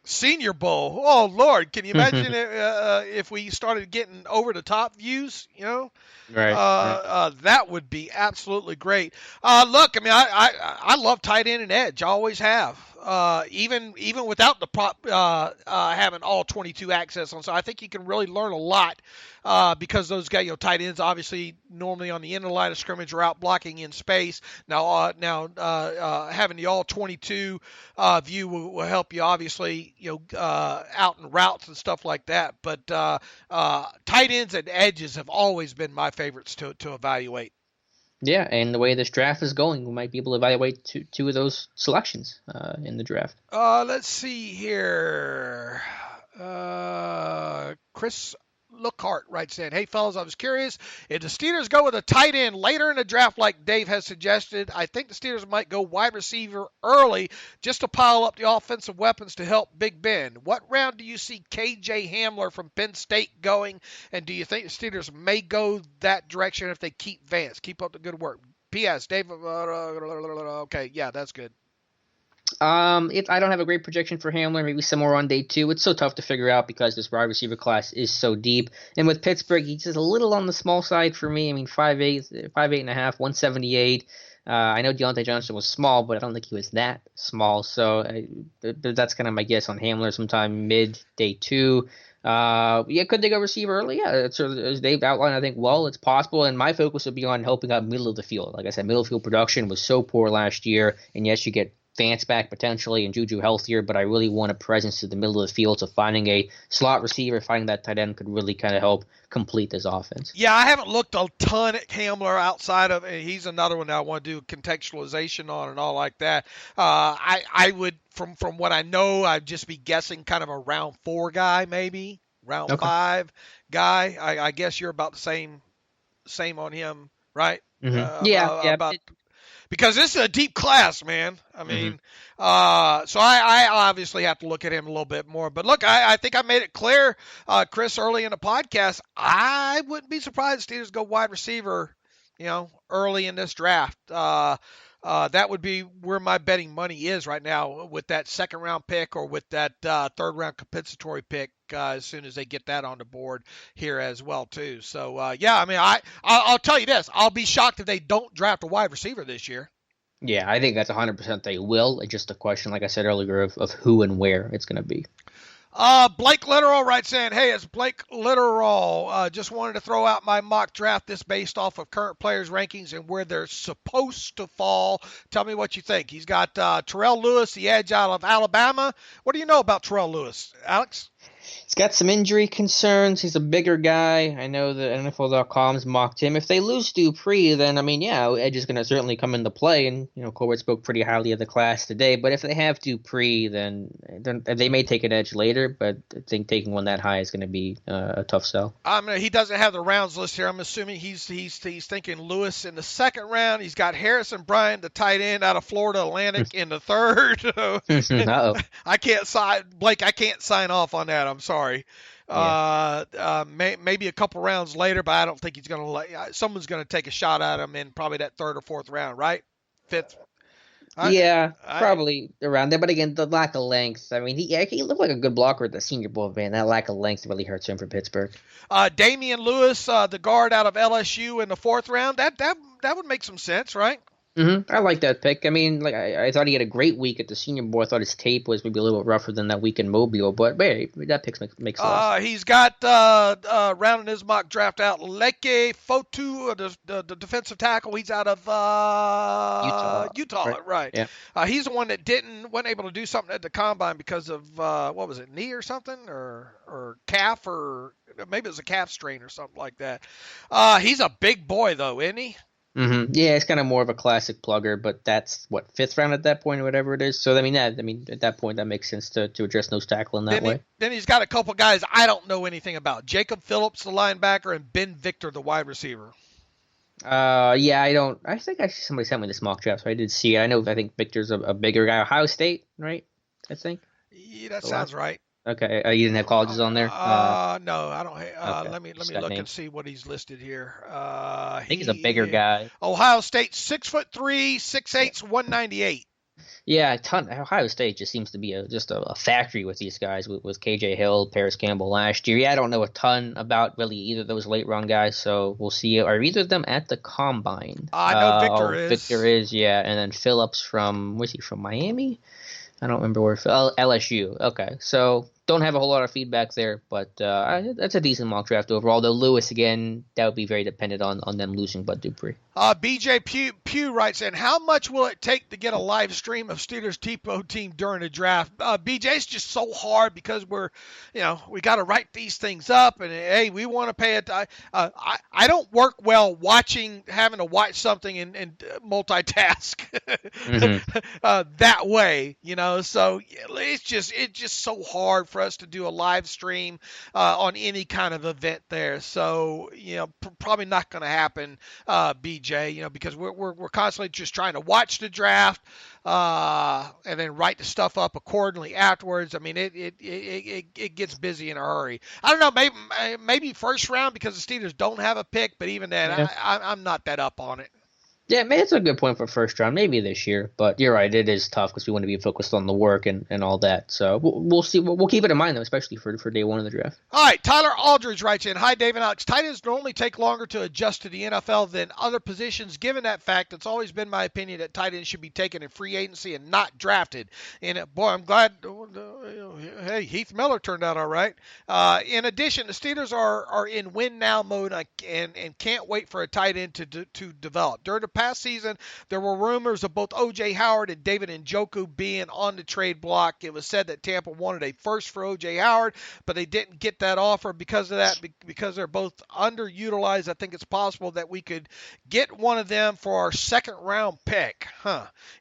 Senior Bowl. Oh, Lord, can you imagine if we started getting over-the-top views, you know? Right. That would be absolutely great. Look, I mean, I love tight end and edge. I always have. Even without the prop having all 22 access on, so I think you can really learn a lot because those guys, tight ends, obviously normally on the end of the line of scrimmage are out blocking in space. Now having the all 22 view will help you, obviously, out in routes and stuff like that. But tight ends and edges have always been my favorites to evaluate. Yeah, and the way this draft is going, we might be able to evaluate two of those selections in the draft. Let's see here. Chris Lookhart writes in, hey, fellas, I was curious. If the Steelers go with a tight end later in the draft like Dave has suggested, I think the Steelers might go wide receiver early just to pile up the offensive weapons to help Big Ben. What round do you see KJ Hamler from Penn State going, and do you think the Steelers may go that direction if they keep Vance? Keep up the good work. P.S. Dave, okay, yeah, that's good. I don't have a great projection for Hamler, maybe somewhere on day 2. It's so tough to figure out because this wide receiver class is so deep. And with Pittsburgh, he's just a little on the small side for me. I mean, 5'8", 5'8.5", 178. I know Deontay Johnson was small, but I don't think he was that small. So that's kind of my guess on Hamler, sometime mid day 2. Could they go receiver early? Yeah, as Dave outlined, I think, it's possible. And my focus would be on helping out middle of the field. Like I said, middle of the field production was so poor last year. And yes, you get Vance back potentially and Juju healthier, but I really want a presence to the middle of the field. So finding a slot receiver, finding that tight end could really kind of help complete this offense. Yeah, I haven't looked a ton at Hamler outside of, he's another one that I want to do contextualization on and all like that. I would, from what I know, I'd just be guessing kind of a round 4 guy, maybe round 5 guy. I guess you're about the same on him, right? Because this is a deep class, man. I mean, so I obviously have to look at him a little bit more. But look, I think I made it clear, Chris, early in the podcast, I wouldn't be surprised if Steelers go wide receiver, early in this draft. That would be where my betting money is right now with that second round pick or with that third round compensatory pick as soon as they get that on the board here as well too. So yeah, I mean I'll tell you this, I'll be shocked if they don't draft a wide receiver this year. Yeah, I think that's 100% they will. It's just a question, like I said earlier, of who and where it's going to be. Blake Literal writes in, hey, it's Blake Literal. Just wanted to throw out my mock draft. This based off of current players' rankings and where they're supposed to fall. Tell me what you think. He's got Terrell Lewis, the edge out of Alabama. What do you know about Terrell Lewis, Alex? He's got some injury concerns. He's a bigger guy. I know that NFL.com's mocked him. If they lose Dupree, then, I mean, yeah, edge is going to certainly come into play. And, Colbert spoke pretty highly of the class today. But if they have Dupree, then they may take an edge later. But I think taking one that high is going to be a tough sell. I mean, he doesn't have the rounds list here. I'm assuming he's thinking Lewis in the second round. He's got Harrison Bryant, the tight end out of Florida Atlantic, in the third. Uh-oh. I can't sign off on that. I'm sorry. Yeah. Maybe a couple rounds later, but I don't think he's going to. Someone's going to take a shot at him in probably that third or fourth round, right? Fifth. Probably around there. But again, the lack of length. I mean, he looked like a good blocker at the Senior Bowl, man. That lack of length really hurts him for Pittsburgh. Damian Lewis, the guard out of LSU in the fourth round. That would make some sense, right? Mm-hmm. I like that pick. I mean, like I thought he had a great week at the Senior Bowl. I thought his tape was maybe a little bit rougher than that week in Mobile, but hey, that pick makes sense. He's got rounding his mock draft out Leke Fotu, the defensive tackle. He's out of Utah, right? Yeah. He's the one that wasn't able to do something at the combine because of what was it, knee or something, or calf, or maybe it was a calf strain or something like that. He's a big boy though, isn't he? Mm-hmm. Yeah, it's kind of more of a classic plugger, but that's fifth round at that point or whatever it is. So at that point that makes sense to address nose tackle in that way. Then he's got a couple guys I don't know anything about. Jacob Phillips, the linebacker, and Ben Victor, the wide receiver. I don't. I think somebody sent me this mock draft, so I did see it. I think Victor's a bigger guy. Ohio State, right? I think. Yeah, that sounds right. Okay, you didn't have colleges on there? No, I don't. Okay. Let me look and see what he's listed here. I think he's a bigger guy. Ohio State, 6'3", 6'8", 198. Yeah, a ton. Ohio State just seems to be just a factory with these guys, with KJ Hill, Paris Campbell last year. Yeah, I don't know a ton about really either of those late round guys, so we'll see. Are either of them at the combine? I know Victor is. Victor is, yeah, and then Phillips was he from Miami? I don't remember where. LSU. Okay, so don't have a whole lot of feedback there, but that's a decent mock draft overall. Though Lewis, again, that would be very dependent on them losing Bud Dupree. BJ Pugh writes in, how much will it take to get a live stream of Steelers Depot team during the draft? BJ, it's just so hard because we got to write these things up, and hey, we want to pay it. I don't work well having to watch something and multitask that way, so it's just so hard for us to do a live stream on any kind of event there. So, probably not going to happen, BJ, because we're constantly just trying to watch the draft and then write the stuff up accordingly afterwards. I mean, it gets busy in a hurry. I don't know, maybe first round because the Steelers don't have a pick, but even then, I'm not that up on it. Yeah, man, it's a good point for first round, maybe this year. But you're right, it is tough because we want to be focused on the work and all that. So we'll see. We'll keep it in mind, though, especially for day one of the draft. All right, Tyler Aldridge writes in, hi, Dave and Alex. Tight ends normally take longer to adjust to the NFL than other positions. Given that fact, it's always been my opinion that tight ends should be taken in free agency and not drafted. And, boy, I'm glad hey, Heath Miller turned out all right. In addition, the Steelers are in win-now mode and can't wait for a tight end to develop. During the past season, there were rumors of both O.J. Howard and David Njoku being on the trade block. It was said that Tampa wanted a first for O.J. Howard, but they didn't get that offer because of that, because they're both underutilized. I think it's possible that we could get one of them for our second-round pick.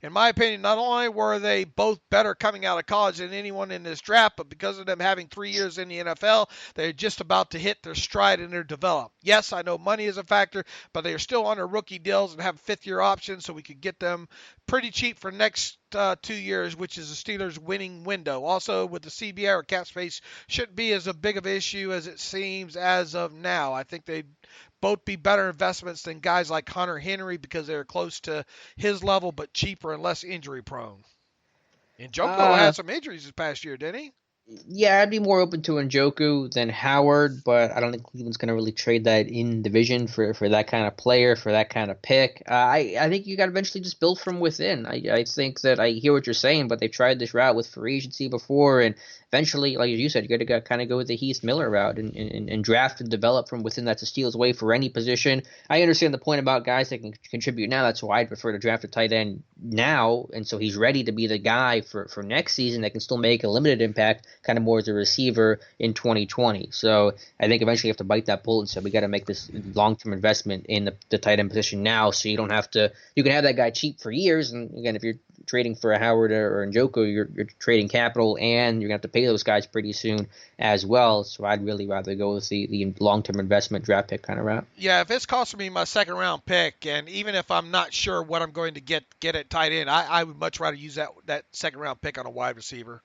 In my opinion, not only were they both better coming out of college than anyone in this draft, but because of them having 3 years in the NFL, they're just about to hit their stride and they're developed. Yes, I know money is a factor, but they are still on their rookie deals and have fifth-year options, so we could get them pretty cheap for next 2 years, which is the Steelers' winning window. Also, with the CBA or cap space, shouldn't be as big of an issue as it seems as of now. I think they both be better investments than guys like Hunter Henry because they're close to his level but cheaper and less injury prone. And Joko had some injuries this past year, didn't he? Yeah, I'd be more open to Njoku than Howard, but I don't think Cleveland's going to really trade that in division for that kind of player, for that kind of pick. I think you got to eventually just build from within. I think that I hear what you're saying, but they've tried this route with free agency before, and eventually, like you said, you got to kind of go with the Heath Miller route and draft and develop from within. That's the Steelers' way for any position. I understand the point about guys that can contribute now. That's why I'd prefer to draft a tight end now, and so he's ready to be the guy for next season that can still make a limited impact, kind of more as a receiver in 2020. So I think eventually you have to bite that bullet and say we got to make this long-term investment in the tight end position now, so you don't have to. You can have that guy cheap for years, and again, if you're trading for a Howard or Njoku, you're trading capital, and you're gonna have to pay those guys pretty soon as well. So I'd really rather go with the long-term investment draft pick kind of route. Yeah, if it's costing me my second round pick, and even if I'm not sure what I'm going to get at tight end, I would much rather use that second round pick on a wide receiver.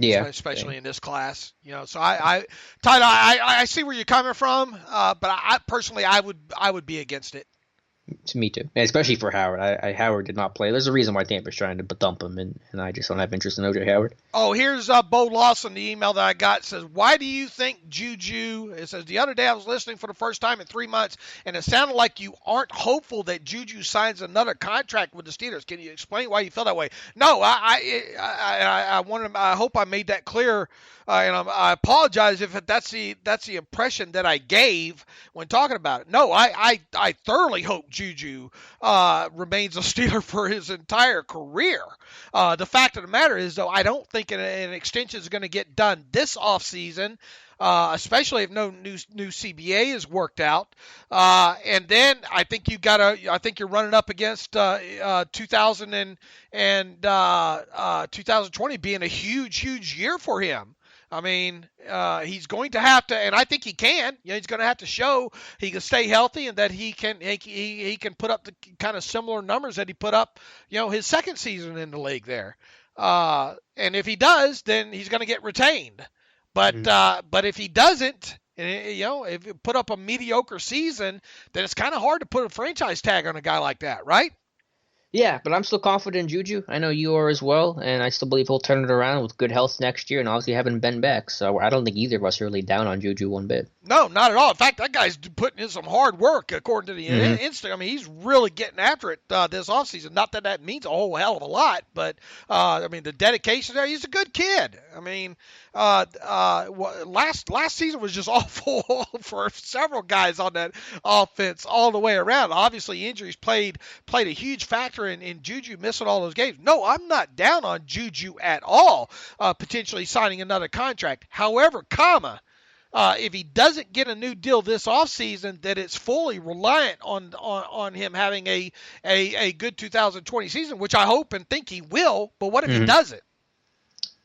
Yeah, especially in this class, so I see where you're coming from, but I personally I would be against it. To me too, and especially for Howard. Howard did not play. There's a reason why Tampa's trying to dump him, and I just don't have interest in O.J. Howard. Oh, here's Bo Lawson. The email that I got says, "Why do you think Juju?" It says, "The other day I was listening for the first time in 3 months, and it sounded like you aren't hopeful that Juju signs another contract with the Steelers. Can you explain why you feel that way?" No, I hope I made that clear. And I apologize if that's the impression that I gave when talking about it. No, I thoroughly hope Juju remains a Steeler for his entire career. The fact of the matter is, though, I don't think an extension is going to get done this offseason, especially if no new CBA is worked out. And then I think you're running up against 2020 being a huge year for him. I mean, he's going to have to, and I think he can. He's going to have to show he can stay healthy and that he can put up the kind of similar numbers that he put up, his second season in the league there. And if he does, then he's going to get retained. But if he doesn't, if you put up a mediocre season, then it's kind of hard to put a franchise tag on a guy like that, right? Yeah, but I'm still confident in Juju. I know you are as well, and I still believe he'll turn it around with good health next year, and obviously having Ben back. So I don't think either of us are really down on Juju one bit. No, not at all. In fact, that guy's putting in some hard work, according to the Instagram. I mean, he's really getting after it this offseason. Not that means a whole hell of a lot, but, the dedication there, he's a good kid. I mean, last season was just awful for several guys on that offense all the way around. Obviously, injuries played a huge factor in Juju missing all those games. No, I'm not down on Juju at all, potentially signing another contract. However, if he doesn't get a new deal this offseason, that it's fully reliant on him having a good 2020 season, which I hope and think he will. But what if he doesn't?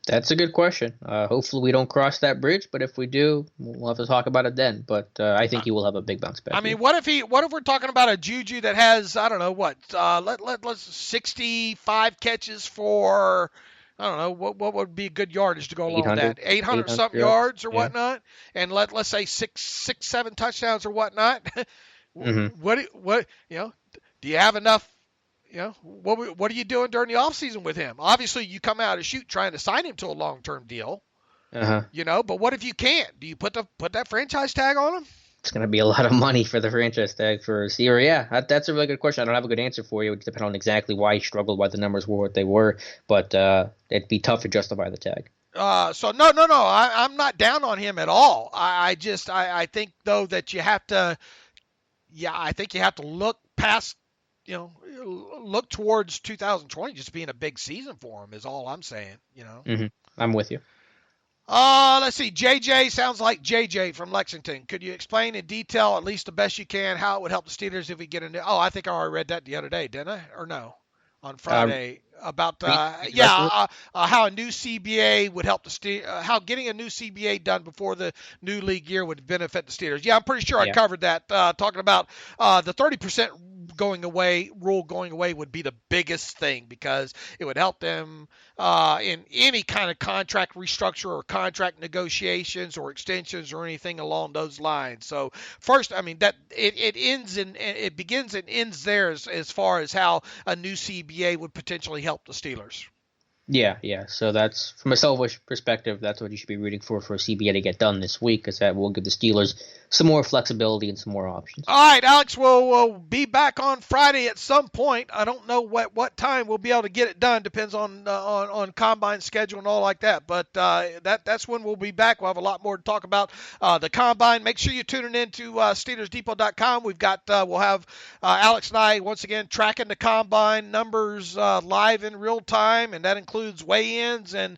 That's a good question. Hopefully we don't cross that bridge, but if we do, we'll have to talk about it then. But I think he will have a big bounce back. I mean, what if we're talking about a Juju that has, I don't know what, let's 65 catches for, I don't know, what would be a good yardage to go along with that? 800 something yards or whatnot, and let's say six, 7 touchdowns or whatnot. What do you have enough? What are you doing during the offseason with him? Obviously, you come out of shoot trying to sign him to a long-term deal. But what if you can't? Do you put that franchise tag on him? It's going to be a lot of money for the franchise tag for a receiver. Yeah, that's a really good question. I don't have a good answer for you. It would depend on exactly why he struggled, why the numbers were what they were. But it'd be tough to justify the tag. So no. I'm not down on him at all. I think, though, that you have to – I think you have to look past – look towards 2020 just being a big season for him is all I'm saying, I'm with you. Let's see. JJ sounds like JJ from Lexington. Could you explain in detail, at least the best you can, how it would help the Steelers if we get a new? Oh, I think I already read that the other day, didn't I? Or no? On Friday about how a new CBA would help the Steelers, how getting a new CBA done before the new league year would benefit the Steelers. Yeah, I'm pretty sure I covered that, talking about the 30% rule going away would be the biggest thing, because it would help them in any kind of contract restructure or contract negotiations or extensions or anything along those lines. So first, I mean, that it begins and ends there as far as how a new CBA would potentially help the Steelers. Yeah. So that's, from a selfish perspective, that's what you should be rooting for a CBA to get done this week, because that will give the Steelers some more flexibility and some more options. All right, Alex, we'll be back on Friday at some point. I don't know what time we'll be able to get it done. Depends on combine schedule and all like that. But that's when we'll be back. We'll have a lot more to talk about the combine. Make sure you're tuning in to SteelersDepot.com. We'll have Alex and I once again tracking the combine numbers live in real time, and that includes weigh-ins and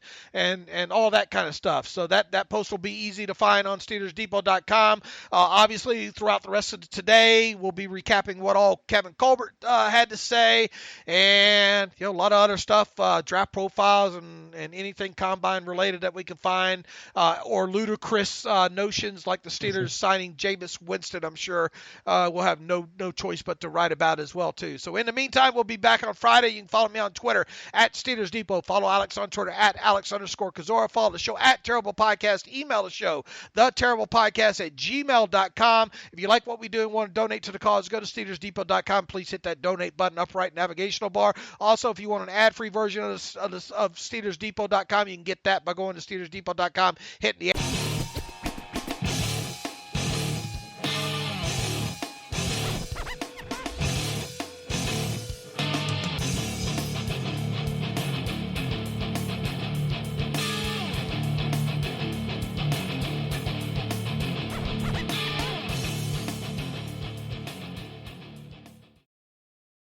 all that kind of stuff. So that post will be easy to find on SteelersDepot.com. Obviously, throughout the rest of today, we'll be recapping what all Kevin Colbert had to say, and a lot of other stuff, draft profiles and anything combine related that we can find, or ludicrous notions like the Steelers signing Jameis Winston. I'm sure we'll have no choice but to write about as well too. So in the meantime, we'll be back on Friday. You can follow me on Twitter at Steelers Depot. Follow Alex on Twitter at Alex_Kozora. Follow the show at Terrible Podcast. Email the show, theterriblepodcast@gmail.com. If you like what we do and want to donate to the cause, go to SteelersDepot.com. Please hit that donate button up right navigational bar. Also, if you want an ad-free version of SteelersDepot.com, you can get that by going to SteelersDepot.com, hitting the